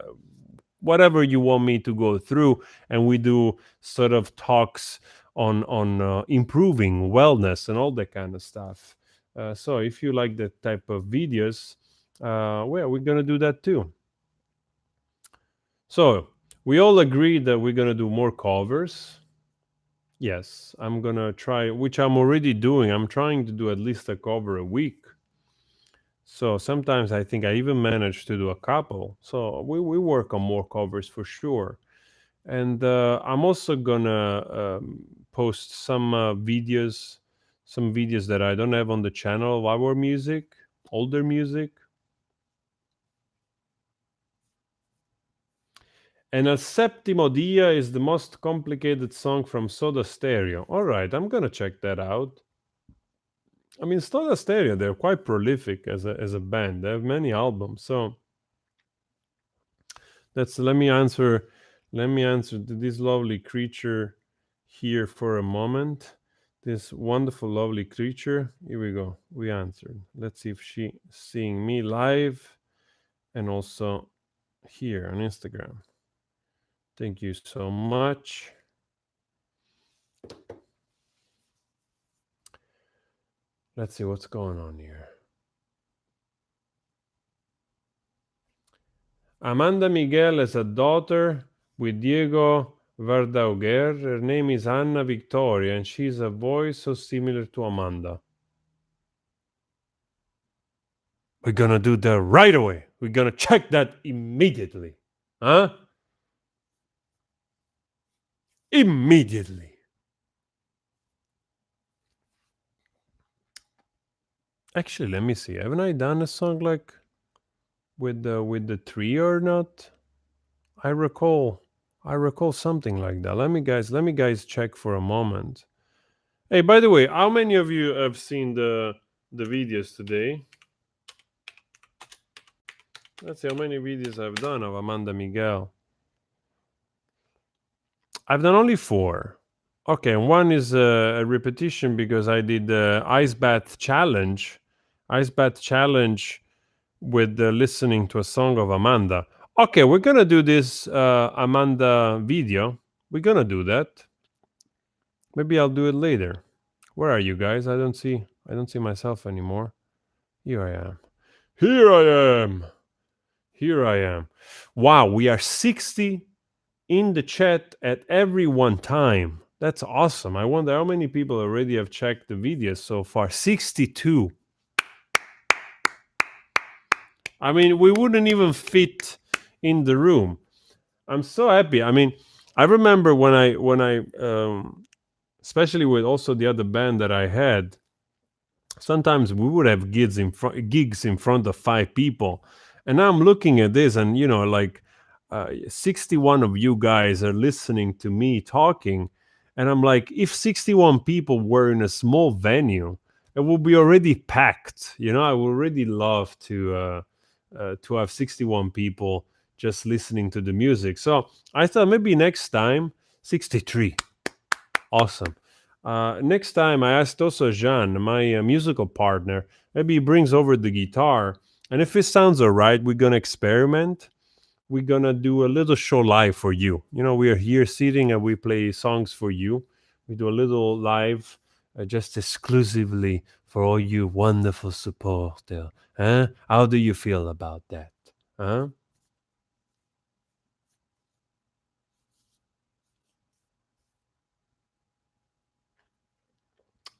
whatever you want me to go through, and we do sort of talks on improving wellness and all that kind of stuff. So if you like that type of videos, well, we're gonna do that too. So we all agree that we're gonna do more covers. Yes, I'm gonna try, which I'm already doing. I'm trying to do at least a cover a week. So sometimes I think I even manage to do a couple. So we work on more covers for sure. And I'm also gonna post some videos that I don't have on the channel of our music, older music. And El Settimo Dia is the most complicated song from Soda Stereo. All right, I'm gonna check that out. I mean, Soda Stereo, they're quite prolific as a band. They have many albums. So let me answer to this lovely creature here for a moment. This wonderful, lovely creature. Here we go. We answered. Let's see if she seeing me live and also here on Instagram. Thank you so much. Let's see what's going on here. Amanda Miguel has a daughter with Diego Verdaguer. Her name is Anna Victoria, and she's a voice so similar to Amanda. We're gonna do that right away. We're gonna check that immediately. Huh? Immediately. Actually, let me see. Haven't I done a song like with the tree or not? I recall I recall something like that. Let me guys check for a moment. Hey, by the way, how many of you have seen the videos today? Let's see how many videos I've done of Amanda Miguel. I've done only 4. Okay, and one is a repetition because I did the ice bath challenge. Ice bath challenge with listening to a song of Amanda. Okay, we're gonna do this Amanda video. We're gonna do that. Maybe I'll do it later. Where are you guys? I don't see myself anymore. Here I am. Here I am. Here I am. Wow, we are 60 in the chat at every one time. That's awesome. I wonder how many people already have checked the videos so far. 62. I mean, we wouldn't even fit in the room. I'm so happy. I mean, I remember when I especially with also the other band that I had, sometimes we would have gigs in front of 5 people, and now I'm looking at this, and like 61 of you guys are listening to me talking, and I'm like, if 61 people were in a small venue, it would be already packed. I would really love to have 61 people just listening to the music. So I thought maybe next time, 63. Awesome. Next time, I asked also Jean, my musical partner, maybe he brings over the guitar. And if it sounds all right, we're going to experiment. We're going to do a little show live for you. We are here sitting and we play songs for you. We do a little live just exclusively for all you wonderful supporters. Huh? How do you feel about that? Huh?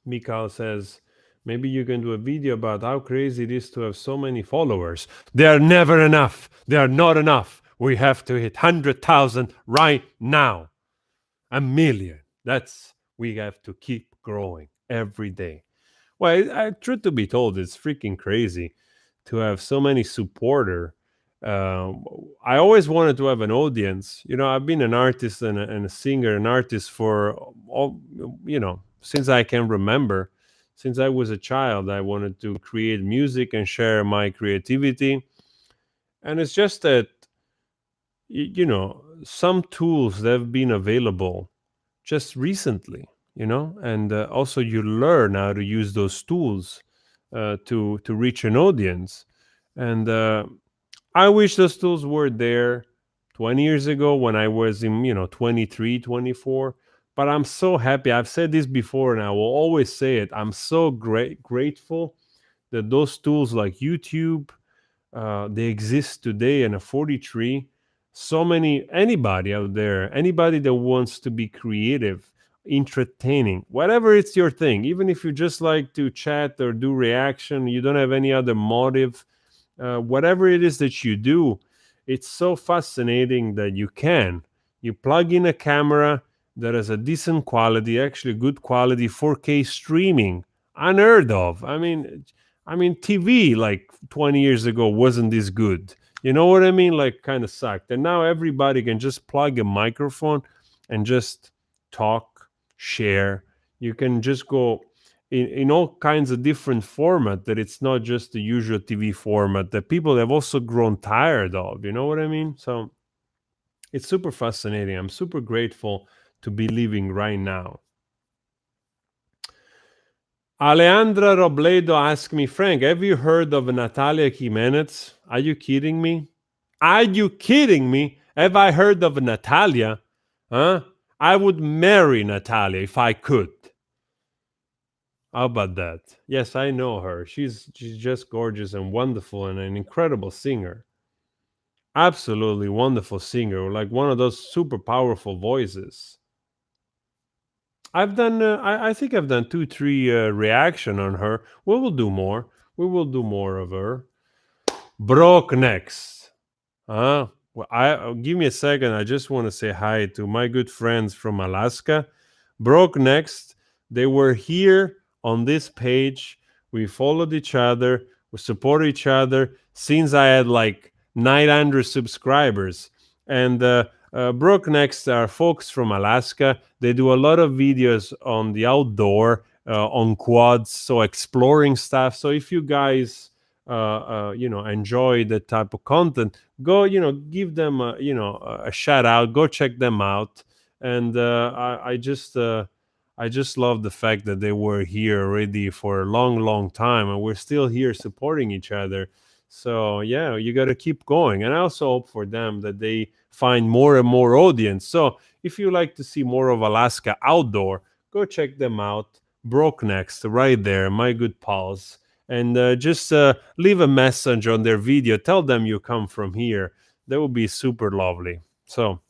Mikhail says, maybe you can do a video about how crazy it is to have so many followers. They are never enough. They are not enough. We have to hit 100,000 right now. 1 million. We have to keep growing every day. Well, truth to be told, it's freaking crazy to have so many supporter. I always wanted to have an audience. I've been an artist and a singer, an artist for all, since I can remember. Since I was a child, I wanted to create music and share my creativity. And it's just that, some tools that have been available just recently, and also you learn how to use those tools to reach an audience. And I wish those tools were there 20 years ago when I was in 23, 24. But I'm so happy. I've said this before and I will always say it. I'm so grateful that those tools like YouTube, they exist today in a 43. So many, anybody out there, anybody that wants to be creative, entertaining, whatever it's your thing, even if you just like to chat or do reaction, you don't have any other motive, whatever it is that you do, it's so fascinating that you plug in a camera that has a decent quality, actually good quality 4K streaming, unheard of. I mean TV like 20 years ago wasn't this good. You know what I mean? Like, kind of sucked. And now everybody can just plug a microphone and just talk, share. You can just go in all kinds of different format, that it's not just the usual TV format that people have also grown tired of. You know what I mean? So it's super fascinating. I'm super grateful to be living right now. Alejandra Robledo asked me, Frank, have you heard of Natalia Jimenez? Are you kidding me? Are you kidding me? Have I heard of Natalia? Huh? I would marry Natalia if I could. How about that? Yes, I know her. She's just gorgeous and wonderful and an incredible singer. Absolutely wonderful singer, like one of those super powerful voices. I've done. I think I've done 2, 3 reaction on her. We will do more. We will do more of her. Broke next. Well, give me a second. I just want to say hi to my good friends from Alaska. Broke next. They were here on this page. We followed each other. We support each other since I had like 900 subscribers. And Broke next are folks from Alaska. They do a lot of videos on the outdoor, on quads, so exploring stuff. So if you guys enjoy that type of content, go, give them a shout out. Go check them out. And I just love the fact that they were here already for a long, long time, and we're still here supporting each other. So yeah, you got to keep going. And I also hope for them that they find more and more audience. So if you like to see more of Alaska outdoor, go check them out. Broke next, right there, my good pals. And just leave a message on their video. Tell them you come from here. That would be super lovely. So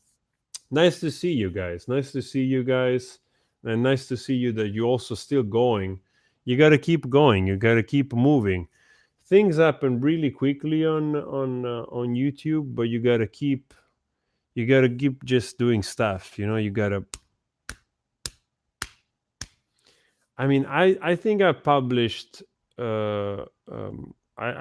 nice to see you guys. Nice to see you guys. And nice to see you that you also still going. You got to keep going. You got to keep moving. Things happen really quickly on YouTube, but you got to keep just doing stuff. You got to. I mean, I think I published. I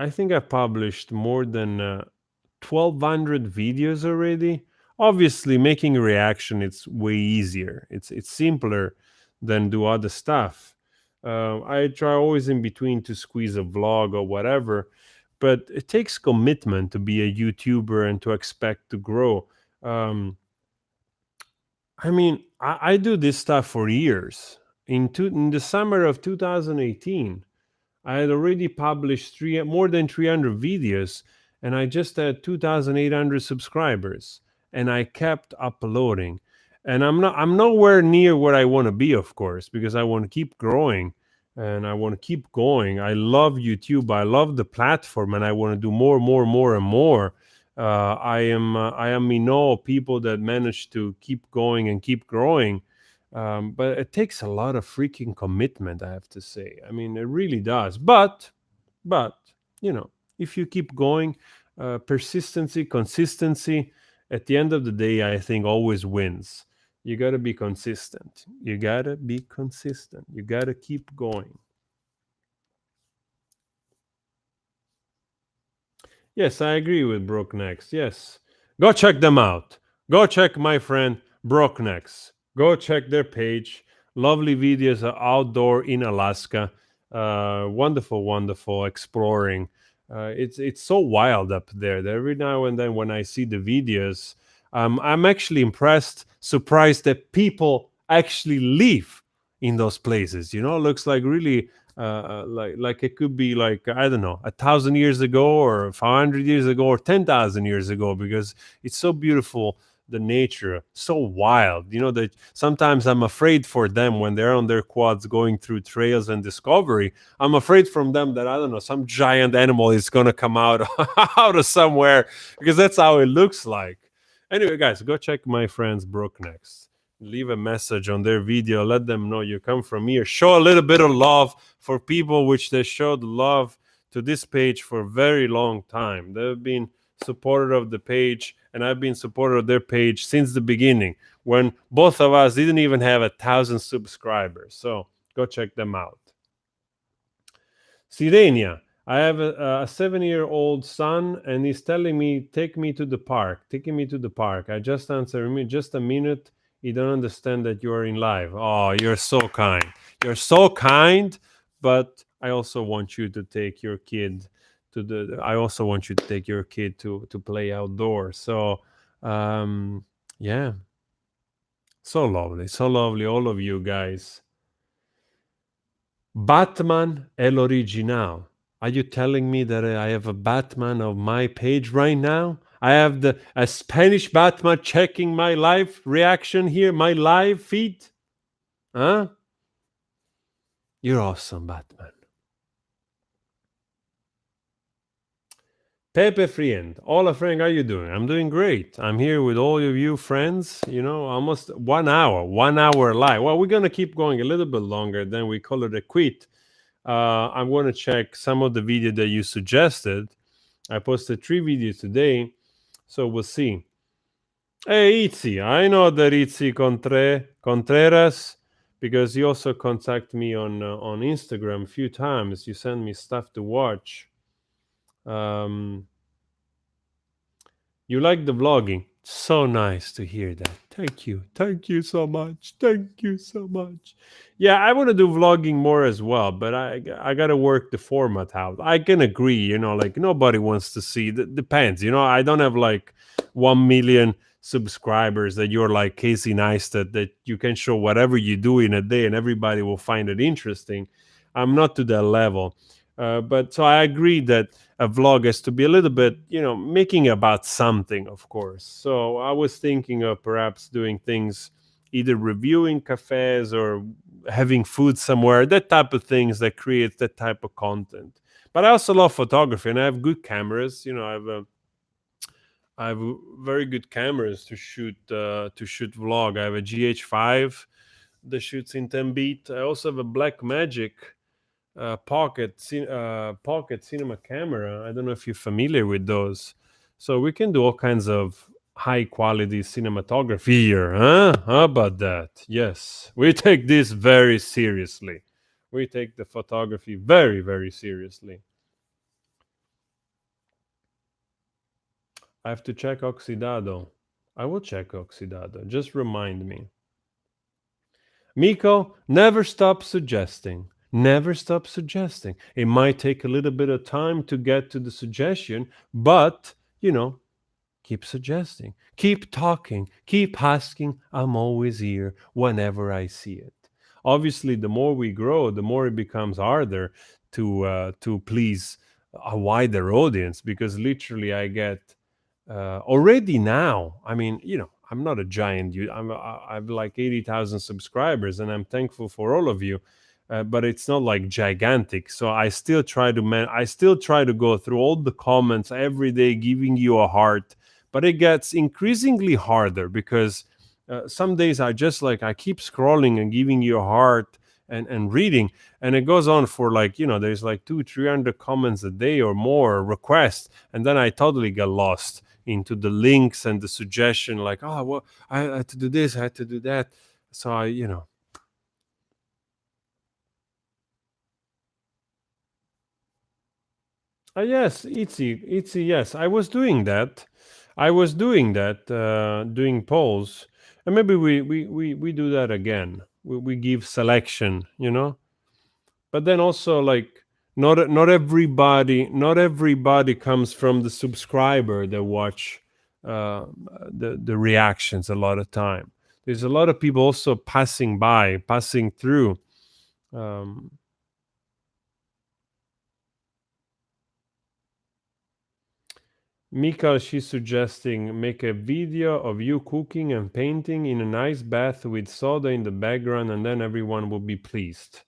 think I published more than 1,200 videos already. Obviously, making a reaction, it's way easier. It's simpler than do other stuff. I try always in between to squeeze a vlog or whatever, but it takes commitment to be a YouTuber and to expect to grow. Um, I mean, I do this stuff for years. In the summer of 2018, I had already published more than 300 videos, and I just had 2,800 subscribers, and I kept uploading. And I'm nowhere near where I want to be, of course, because I want to keep growing and I want to keep going. I love YouTube. I love the platform, and I want to do more, more, more, and more. I am in awe of people that manage to keep going and keep growing. But it takes a lot of freaking commitment, I have to say. I mean, it really does. But if you keep going, persistency, consistency, at the end of the day, I think always wins. You got to be consistent. You got to be consistent. You got to keep going. Yes, I agree with Broke Next. Yes. Go check them out. Go check my friend Broke Next. Go check their page. Lovely videos are outdoor in Alaska. Wonderful, wonderful exploring. It's so wild up there that every now and then when I see the videos, I'm actually impressed, surprised that people actually live in those places. It looks like really like it could be like, I don't know, 1,000 years ago or 500 years ago or 10,000 years ago, because it's so beautiful, the nature so wild, that sometimes I'm afraid for them when they're on their quads going through trails and discovery. I'm afraid from them that, I don't know, some giant animal is going to come out out of somewhere, because that's how it looks like. Anyway, guys, go check my friends Broke Next. Leave a message on their video. Let them know you come from here. Show a little bit of love for people which they showed love to this page for a very long time. They've been supporter of the page, and I've been supporter of their page since the beginning, when both of us didn't even have 1,000 subscribers. So go check them out. Sirenia, I have a 7-year-old son, and he's telling me, taking me to the park. I just answer me, just a minute. You don't understand that you are in live. Oh, you're so kind. You're so kind, but I also want you to take your kid I also want you to take your kid to play outdoors. So yeah. So lovely, all of you guys. Batman El Original. Are you telling me that I have a Batman of my page right now? I have a Spanish Batman checking my live reaction here, my live feed? Huh? You're awesome, Batman. Pepe Friend. Hola, friend. How you doing? I'm doing great. I'm here with all of you friends. Almost 1 hour, 1 hour live. Well, we're going to keep going a little bit longer, then we call it a quit. I'm going to check some of the video that you suggested. I posted 3 videos today, so we'll see. Hey, Itzi, I know that Itzi Contreras because you also contact me on Instagram a few times. You send me stuff to watch. Um, you like the vlogging. So nice to hear that. Thank you. Thank you so much. Thank you so much. Yeah, I want to do vlogging more as well, but I got to work the format out. I can agree, like nobody wants to see. Depends, I don't have like 1 million subscribers that you're like Casey Neistat that you can show whatever you do in a day and everybody will find it interesting. I'm not to that level. But so I agree that a vlog has to be a little bit, making about something, of course. So I was thinking of perhaps doing things, either reviewing cafes or having food somewhere, that type of things that creates that type of content. But I also love photography, and I have good cameras. I have very good cameras to shoot vlog. I have a GH5 that shoots in 10 beat. I also have a Blackmagic pocket cinema camera. I don't know if you're familiar with those. So we can do all kinds of high quality cinematography here, huh? How about that? Yes, we take this very seriously. We take the photography very, very seriously. I have to check Oxidado. I will check Oxidado. Just remind me. Miko, never stop suggesting. Never stop suggesting. It might take a little bit of time to get to the suggestion, but, keep suggesting, keep talking, keep asking. I'm always here whenever I see it. Obviously, the more we grow, the more it becomes harder to please a wider audience because literally I get already now. I mean, I'm not a giant. I've like 80,000 subscribers, and I'm thankful for all of you. But it's not like gigantic. So I still try to I still try to go through all the comments every day, giving you a heart. But it gets increasingly harder because some days I keep scrolling and giving you a heart and reading, and it goes on for like there's like 200-300 comments a day or more requests, and then I totally get lost into the links and the suggestion like, oh well, I had to do this, I had to do that. So yes, Itzy, yes, I was doing that. Doing polls, and maybe we do that again. We give selection, but then also like not everybody comes from the subscriber that watch the reactions a lot of time. There's a lot of people also passing through. um, Mika, she's suggesting make a video of you cooking and painting in a nice bath with soda in the background, and then everyone will be pleased.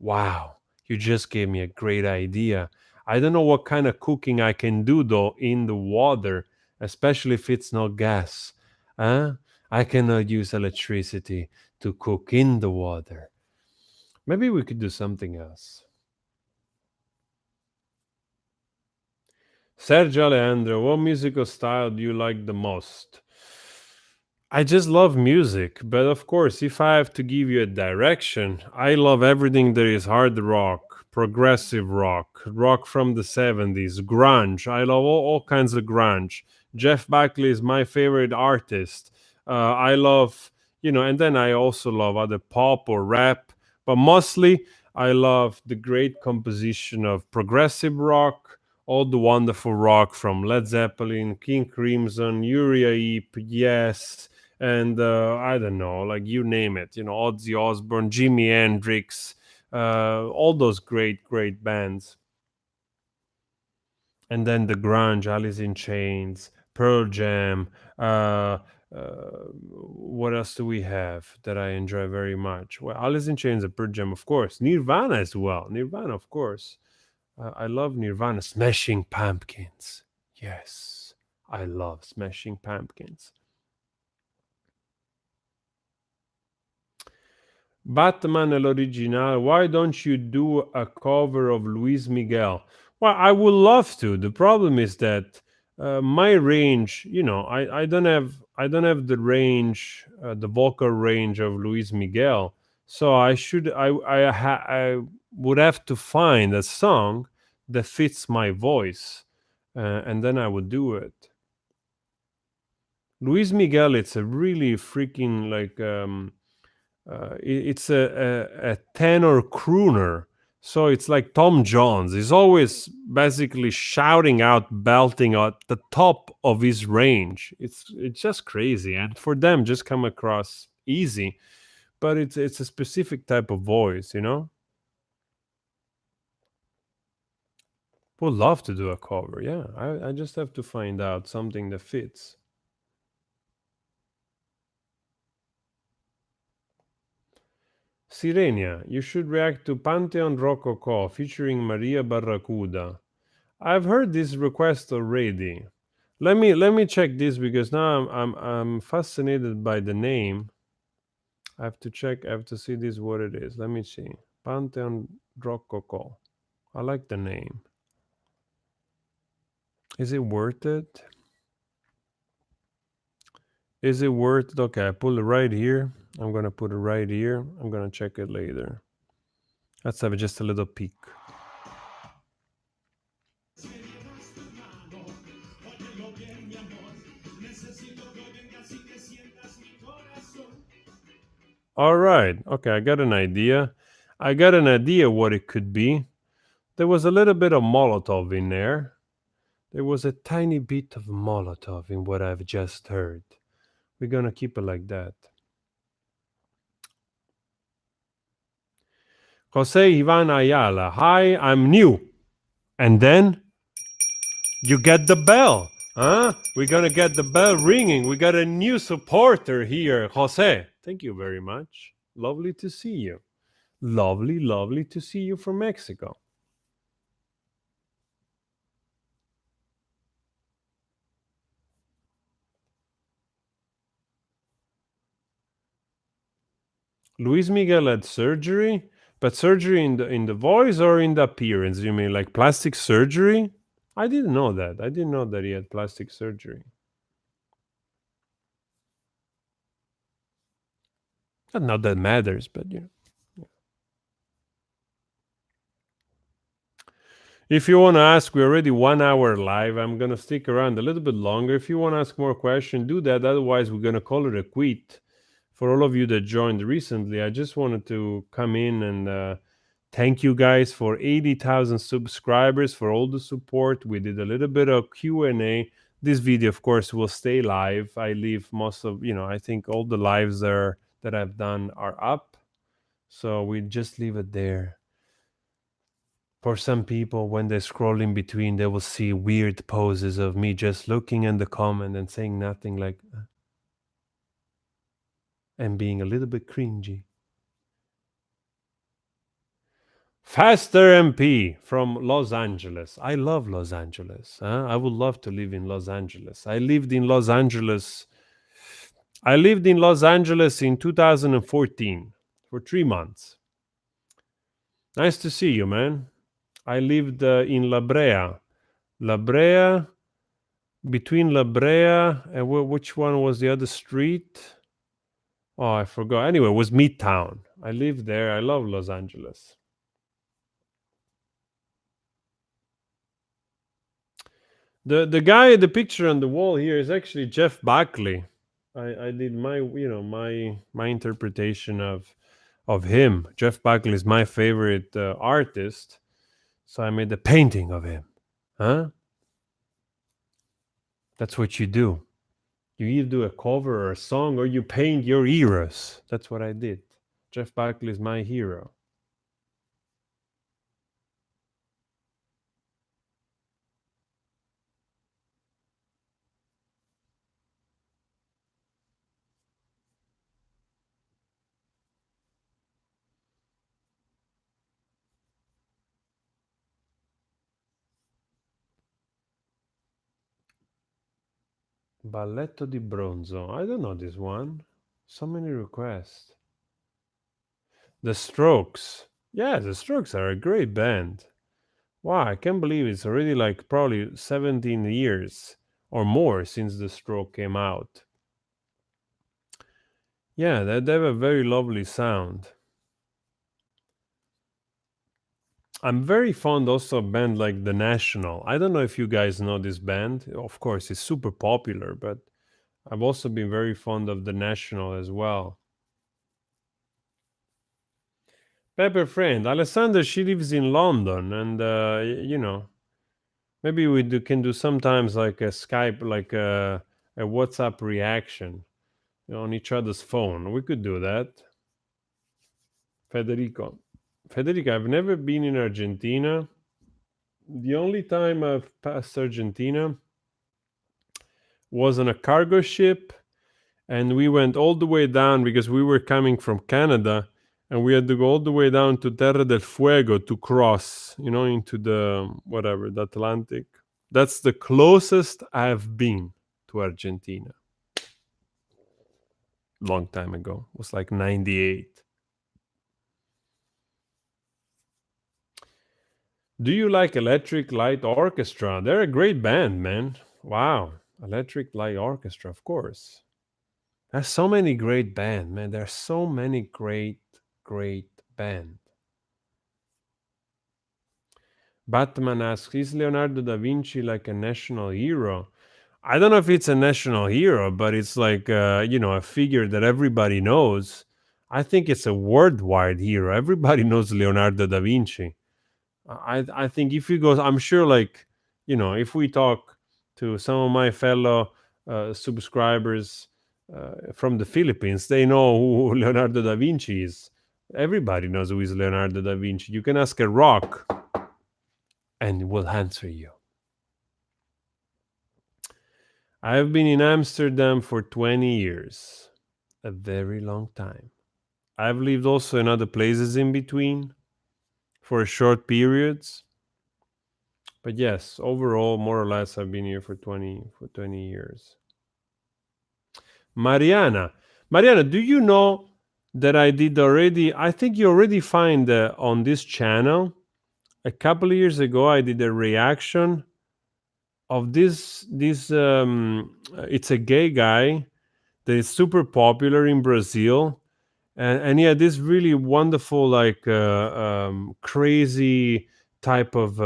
Wow, you just gave me a great idea. I don't know what kind of cooking I can do though in the water, especially if it's not gas. Huh? I cannot use electricity to cook in the water. Maybe we could do something else. Sergio Alejandro, what musical style do you like the most? I just love music, but of course, if I have to give you a direction, I love everything that is hard rock, progressive rock, rock from the 70s, grunge. I love all kinds of grunge. Jeff Buckley is my favorite artist. I love, and then I also love other pop or rap, but mostly I love the great composition of progressive rock, all the wonderful rock from Led Zeppelin, King Crimson, Uriah Heep, Yes, and I don't know, like you name it, Ozzy Osbourne, Jimi Hendrix, all those great bands. And then the grunge, Alice in Chains, Pearl Jam. What else do we have that I enjoy very much? Well, Alice in Chains and Pearl Jam, of course. Nirvana as well. Nirvana, of course. I love Nirvana. Smashing Pumpkins. Yes, I love Smashing Pumpkins. Batman l'original. Why don't you do a cover of Luis Miguel? Well, I would love to. The problem is that my range, I don't have the range, the vocal range of Luis Miguel. So I would have to find a song that fits my voice, and then I would do it. Luis Miguel, it's a really freaking like it's a tenor crooner. So it's like Tom Jones. He's always basically shouting out, belting at the top of his range. It's just crazy, and for them, just come across easy. But it's a specific type of voice, you know. Would love to do a cover. Yeah, I just have to find out something that fits. Sirenia, you should react to Pantheon Rococo featuring Maria Barracuda. I've heard this request already. Let me check this because now I'm fascinated by the name. I have to check. I have to see this what it is. Let me see. Pantheon Rococo. I like the name. Is it worth it? Is it worth it? Okay, I pull it right here. I'm gonna put it right here. I'm gonna check it later. Let's have just a little peek. All right. Okay, I got an idea. I got an idea what it could be. There was a little bit of Molotov in there. There was a tiny bit of Molotov in what I've just heard. We're gonna keep it like that. Jose Ivan Ayala. Hi, I'm new. And then you get the bell. Huh? We're gonna get the bell ringing. We got a new supporter here, Jose. Thank you very much. Lovely to see you. Lovely, lovely to see you from Mexico. Luis Miguel had surgery, but surgery in the voice or in the appearance? You mean like plastic surgery? I didn't know that. I didn't know that he had plastic surgery. Not that matters, but you know. If you want to ask, we're already 1 hour live. I'm gonna stick around a little bit longer. If you want to ask more questions, do that. Otherwise, we're gonna call it a quit. For all of you that joined recently, I just wanted to come in and thank you guys for 80,000 subscribers, for all the support. We did a little bit of Q&A. This video, of course, will stay live. I leave most of, I think all the lives there that I've done are up. So we just leave it there. For some people, when they scroll in between, they will see weird poses of me just looking in the comment and saying nothing, like, and being a little bit cringy. Faster MP from Los Angeles. I love Los Angeles. I would love to live in Los Angeles. I lived in Los Angeles in 2014 for 3 months. Nice to see you, man. I lived in La Brea. La Brea, between La Brea and which one was the other street? Oh, I forgot. Anyway, it was Midtown. I lived there. I love Los Angeles. The guy, the picture on the wall here is actually Jeff Buckley. I did my my interpretation of him. Jeff Buckley is my favorite artist, so I made a painting of him. Huh? That's what you do. You either do a cover or a song, or you paint your heroes. That's what I did. Jeff Buckley is my hero. Balletto di Bronzo. I don't know this one. So many requests. The Strokes. Yeah, the Strokes are a great band. Wow, I can't believe it's already like probably 17 years or more since the stroke came out. Yeah, they have a very lovely sound. I'm very fond also of band like The National. I don't know if you guys know this band. Of course, it's super popular, but I've also been very fond of The National as well. Pepper Friend, Alessandra, she lives in London, and maybe can do sometimes like a Skype, like a WhatsApp reaction on each other's phone. We could do that. Federico, Federico, I've never been in Argentina. The only time I've passed Argentina was on a cargo ship, and we went all the way down because we were coming from Canada, and we had to go all the way down to Terra del Fuego to cross, into the whatever, the Atlantic. That's the closest I've been to Argentina. Long time ago. It was like 98. Do you like Electric Light Orchestra? They're a great band, man. Wow. Electric Light Orchestra, of course. There's so many great band, man. There's so many great band. Batman asks, is Leonardo da Vinci like a national hero? I don't know if it's a national hero, but it's like a figure that everybody knows. I think it's a worldwide hero. Everybody knows Leonardo da Vinci. I think if you go, I'm sure, like, if we talk to some of my fellow subscribers from the Philippines, they know who Leonardo da Vinci is. Everybody knows who is Leonardo da Vinci. You can ask a rock and will answer you. I have been in Amsterdam for 20 years, a very long time. I've lived also in other places in between for short periods. But yes, overall, more or less, I've been here for 20 years. Mariana, Mariana, do you know that I did already? I think you already find on this channel. A couple of years ago, I did a reaction of this. It's a gay guy that is super popular in Brazil, and he had this really wonderful, like crazy type of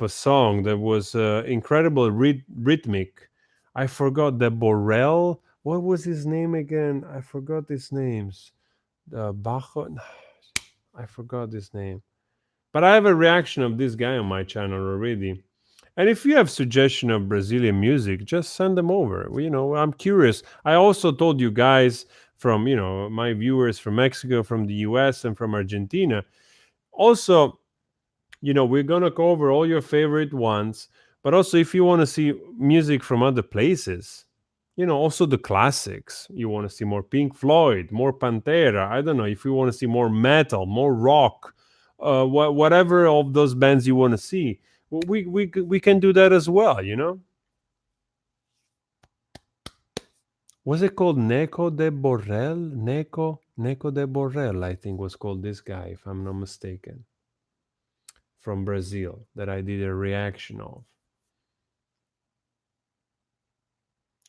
song that was incredible rhythmic. I forgot the Borel. What was his name again? I forgot his names. Bajo. I forgot his name. But I have a reaction of this guy on my channel already. And if you have suggestion of Brazilian music, just send them over. I'm curious. I also told you guys from, my viewers from Mexico, from the US, and from Argentina. Also, we're going to cover all your favorite ones, but also if you want to see music from other places, also the classics. You want to see more Pink Floyd, more Pantera. I don't know if you want to see more metal, more rock, whatever of those bands you want to see. We can do that as well. Was it called Neco de Borrell? Neco de Borrell, I think was called this guy, if I'm not mistaken, from Brazil, that I did a reaction of.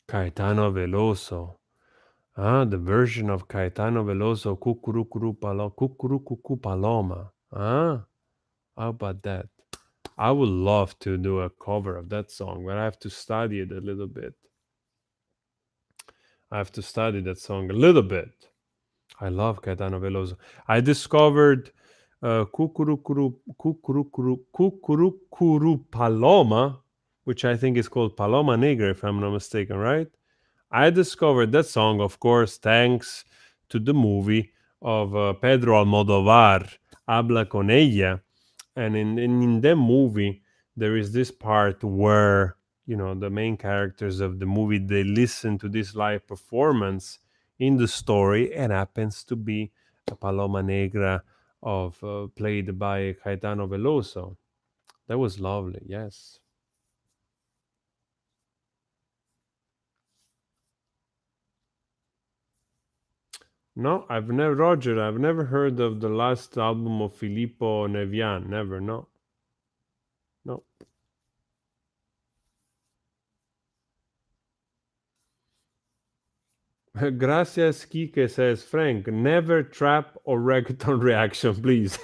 Caetano Veloso. Ah, the version of Caetano Veloso, Cucurucucu Paloma. Ah, how about that? I would love to do a cover of that song, but I have to study it a little bit. I have to study that song a little bit. I love Caetano Veloso. I discovered Cucurucuru Paloma, which I think is called Paloma Negra, if I'm not mistaken, right? I discovered that song, of course, thanks to the movie of Pedro Almodovar, Habla con ella. And in that movie, there is this part where, the main characters of the movie, they listen to this live performance in the story, and happens to be a Paloma Negra of played by Caetano Veloso. That was lovely, yes. No, I've never heard of the last album of Filippo Nevian. Never, no. No. Gracias Kike says, Frank, never trap or reggaeton reaction, please.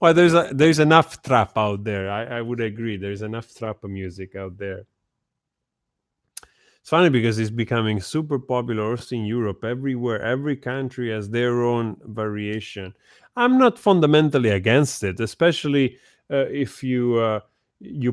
Well, there's enough trap out there. I would agree. There's enough trap music out there. It's funny because it's becoming super popular also in Europe, everywhere. Every country has their own variation. I'm not fundamentally against it, especially if you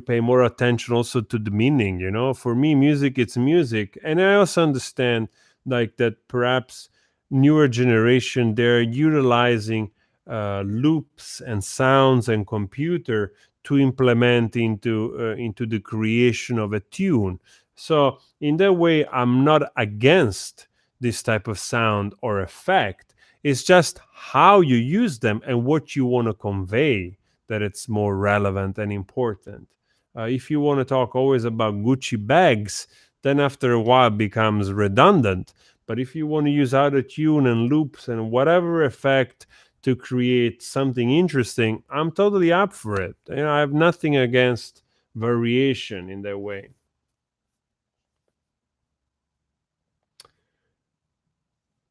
pay more attention also to the meaning. You know, for me, music it's music, and I also understand like that perhaps newer generation they're utilizing loops and sounds and computer to implement into the creation of a tune. So in that way, I'm not against this type of sound or effect. It's just how you use them and what you want to convey that it's more relevant and important. If you want to talk always about Gucci bags, then after a while it becomes redundant. But if you want to use auto tune and loops and whatever effect to create something interesting, I'm totally up for it. You know, I have nothing against variation in that way.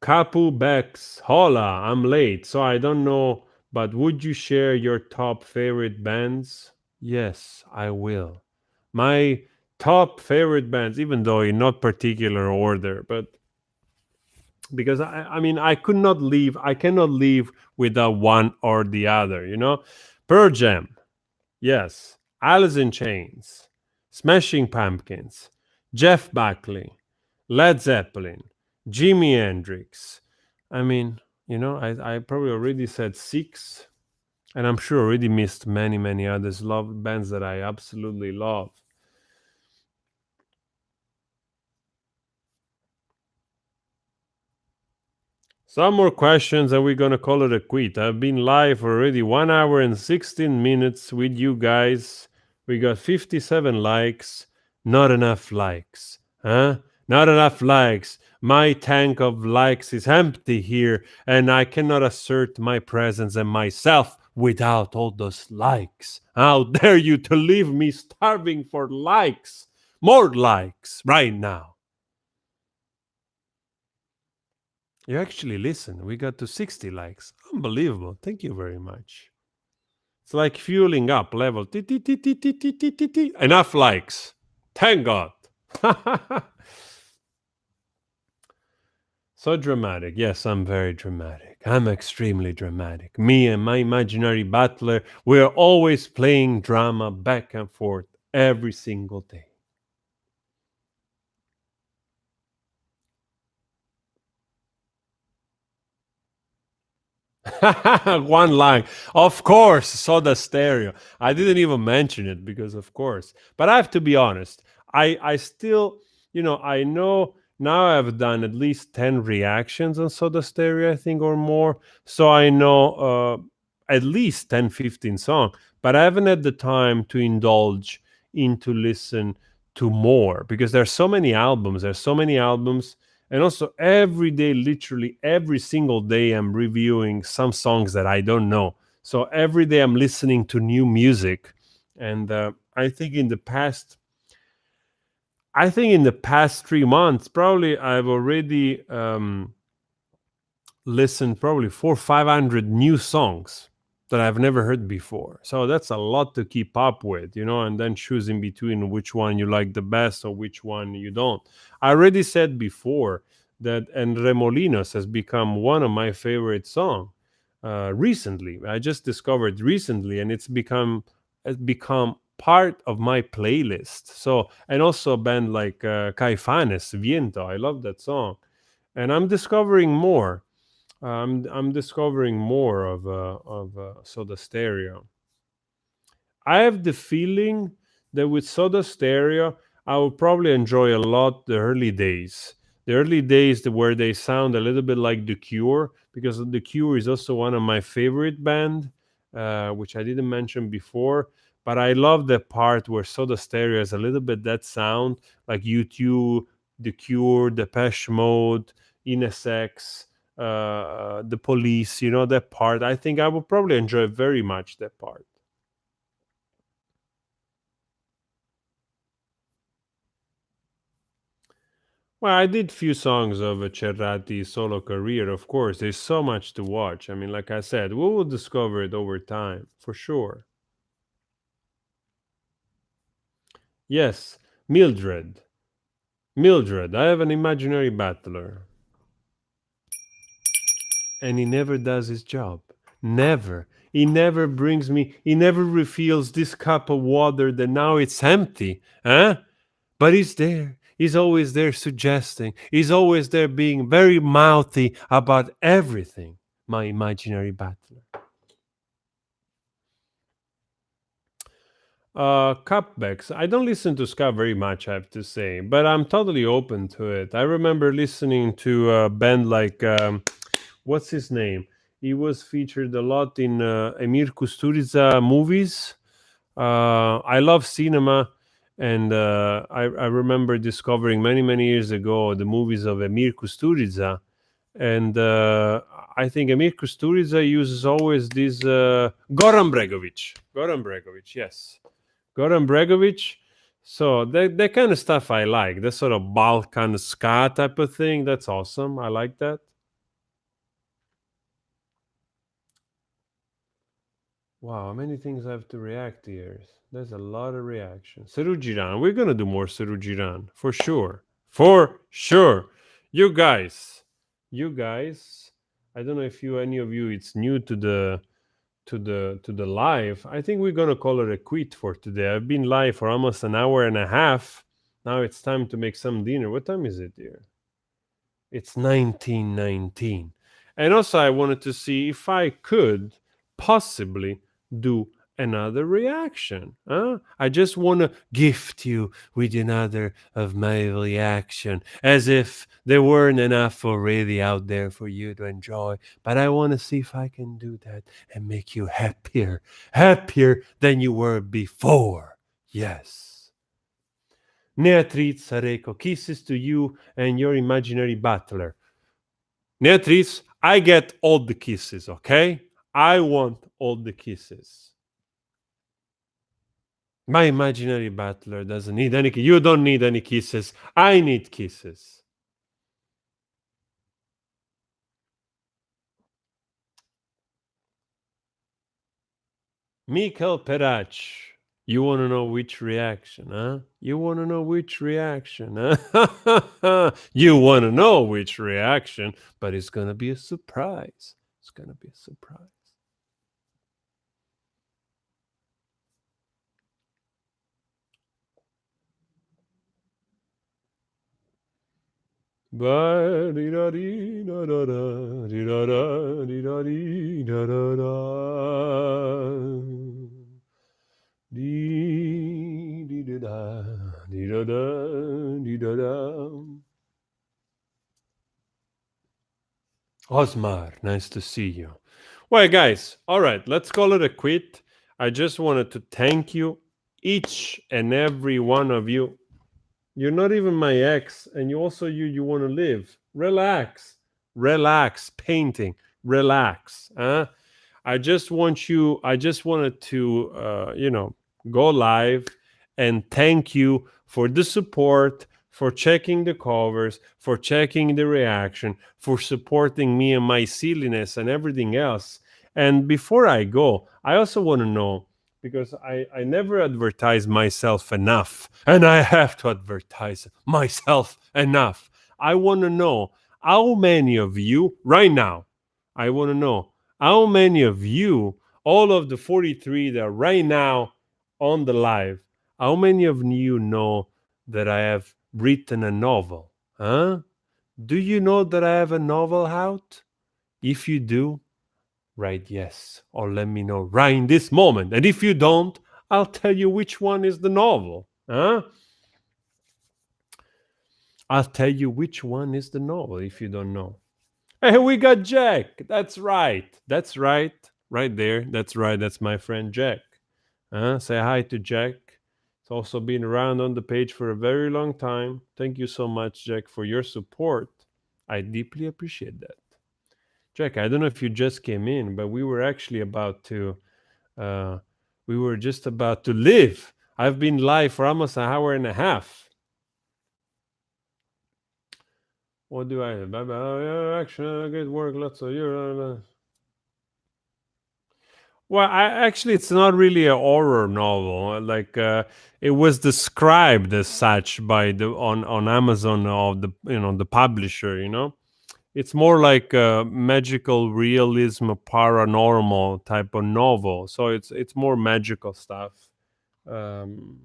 Kapu Bex, hola, I'm late, so I don't know, but would you share your top favorite bands? Yes, I will. My top favorite bands, even though in not particular order, but because I mean, I cannot leave without one or the other, you know? Pearl Jam, yes. Alice in Chains, Smashing Pumpkins, Jeff Buckley, Led Zeppelin, Jimi Hendrix. I mean, you know, I probably already said six, and I'm sure already missed many, many others. Love bands that I absolutely love. Some more questions, and we're gonna call it a quit. I've been live for already 1 hour and 16 minutes with you guys. We got 57 likes. Not enough likes, huh? Not enough likes. My tank of likes is empty here, and I cannot assert my presence and myself without all those likes. How dare you to leave me starving for likes? More likes right now. You actually listen. We got to 60 likes. Unbelievable. Thank you very much. It's like fueling up level. Enough likes. Thank God. So dramatic. Yes, I'm very dramatic. I'm extremely dramatic. Me and my imaginary butler, we're always playing drama back and forth every single day. One line. Of course, Soda Stereo. I didn't even mention it because, of course. But I have to be honest. I still, you know, I know now I've done at least 10 reactions on Soda Stereo, I think, or more. So I know at least 10, 15 songs. But I haven't had the time to indulge into listen to more because there's so many albums. There's so many albums, and also every day, literally every single day, I'm reviewing some songs that I don't know. So every day I'm listening to new music. And I think in the past 3 months, probably I've already listened probably 400, 500 new songs that I've never heard before. So that's a lot to keep up with, you know, and then choosing between which one you like the best or which one you don't. I already said before that And Remolinos has become one of my favorite songs recently. I just discovered recently, and it's become part of my playlist. So, and also a band like Caifanes, Viento. I love that song, and I'm discovering more. I'm discovering more of Soda Stereo. I have the feeling that with Soda Stereo, I will probably enjoy a lot the early days. The early days where they sound a little bit like The Cure, because The Cure is also one of my favorite band, which I didn't mention before. But I love the part where Soda Stereo has a little bit that sound, like U2, The Cure, Depeche Mode, Inesex, The Police. You know that part. I think I would probably enjoy very much that part. Well, I did few songs of Cerrati's solo career, of course. There's so much to watch. I mean, like I said, we will discover it over time, for sure. Yes, Mildred. Mildred, I have an imaginary battler. And he never does his job. Never. He never brings me, he never refills this cup of water that now it's empty. Huh? But he's there. He's always there suggesting. He's always there being very mouthy about everything. My imaginary battler. Cupbacks. I don't listen to ska very much, I have to say, but I'm totally open to it. I remember listening to a band like what's his name? He was featured a lot in Emir Kusturica movies. I love cinema, and I remember discovering many years ago the movies of Emir Kusturica, and I think Emir Kusturica uses always this Goran Bregovic. Goran Bregovic, yes, Goran Bregovic. So that kind of stuff I like. That sort of Balkan ska type of thing. That's awesome. I like that. Wow, how many things I have to react here. There's a lot of reaction. Serujiran. We're gonna do more Serujiran for sure. For sure. You guys. You guys. I don't know if you any of you it's new to the live. I think we're gonna call it a quit for today. I've been live for almost an hour and a half. Now it's time to make some dinner. What time is it here? It's 1919. And also, I wanted to see if I could possibly do another reaction. I just want to gift you with another of my reaction, as if there weren't enough already out there for you to enjoy. But I want to see if I can do that and make you happier than you were before. Yes. Neatrice Sareko, kisses to you and your imaginary battler. Neatrice, I get all the kisses, okay? I want all the kisses. My imaginary battler doesn't need any. You don't need any kisses. I need kisses. Mikel Perach. You want to know which reaction, huh? You want to know which reaction, huh? You want to know which reaction, but it's going to be a surprise. It's going to be a surprise. Ba di da di da da da di da da di da di da da da di da da di da da di da da. Osmar, nice to see you. Well, guys, all right, let's call it a quit. I just wanted to thank you, each and every one of you. You're not even my ex, and you also you want to live. Relax, relax. Painting, relax. Huh? I just want you. I just wanted to, go live and thank you for the support, for checking the covers, for checking the reaction, for supporting me and my silliness and everything else. And before I go, I also want to know because I never advertise myself enough, and I have to advertise myself enough. I want to know how many of you right now, I want to know how many of you, all of the 43 that are right now on the live, how many of you know that I have written a novel? Huh? Do you know that I have a novel out? If you do, write yes or let me know right in this moment. And if you don't, I'll tell you which one is the novel. Huh? I'll tell you which one is the novel if you don't know. Hey, we got Jack. That's right. That's right. Right there. That's right. That's my friend Jack. Say hi to Jack. It's also been around on the page for a very long time. Thank you so much, Jack, for your support. I deeply appreciate that. Jack, I don't know if you just came in, but we were actually about to, uh, we were just about to live. I've been live for almost an hour and a half. What do I? Bye bye. Action. Good work. Lots of you. Well, actually, it's not really a horror novel. Like it was described as such by the on Amazon of the the publisher. It's more like a magical realism, paranormal type of novel. So it's more magical stuff. um,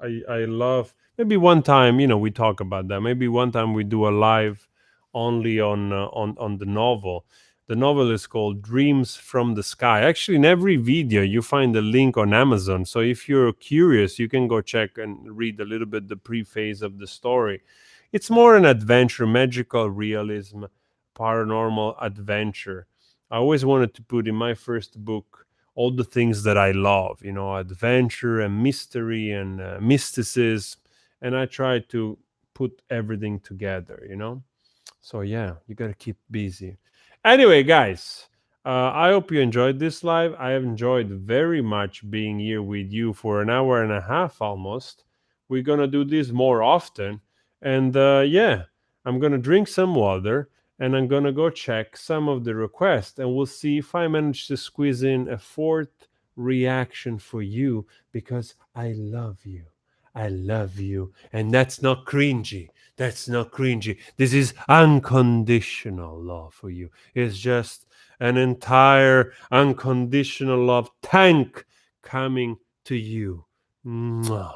I love, maybe one time we talk about that. Maybe one time we do a live only on the novel. The novel is called Dreams from the Sky. Actually, in every video you find a link on Amazon. So if you're curious, you can go check and read a little bit the preface of the story. It's more an adventure, magical realism, paranormal adventure. I always wanted to put in my first book all the things that I love, adventure and mystery and mysticism. And I try to put everything together. So, yeah, you got to keep busy. Anyway, guys, I hope you enjoyed this live. I have enjoyed very much being here with you for an hour and a half almost. We're going to do this more often. And yeah, I'm going to drink some water and I'm going to go check some of the requests, and we'll see if I manage to squeeze in a fourth reaction for you, because I love you. I love you. And that's not cringy. That's not cringy. This is unconditional love for you. It's just an entire unconditional love tank coming to you. Mwah.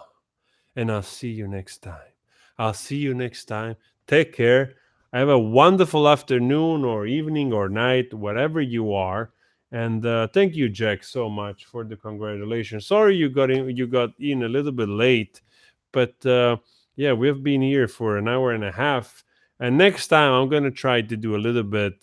And I'll see you next time. I'll see you next time. Take care. Have a wonderful afternoon or evening or night, whatever you are. And thank you, Jack, so much for the congratulations. Sorry you got in a little bit late, but yeah, we've been here for an hour and a half. And next time I'm gonna try to do a little bit.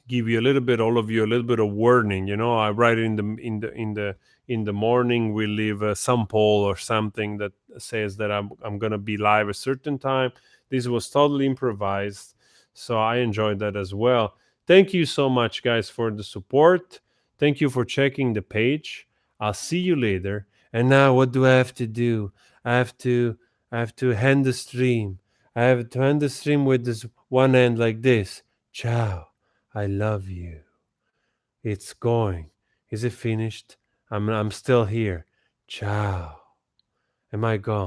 Give you a little bit, all of you, a little bit of warning. I write in the morning. We leave some poll or something that says that I'm gonna be live a certain time. This was totally improvised, so I enjoyed that as well. Thank you so much, guys, for the support. Thank you for checking the page. I'll see you later. And now, what do I have to do? I have to hand the stream. I have to hand the stream with this one hand like this. Ciao. I love you. It's going. Is it finished? I'm still here. Ciao. Am I gone?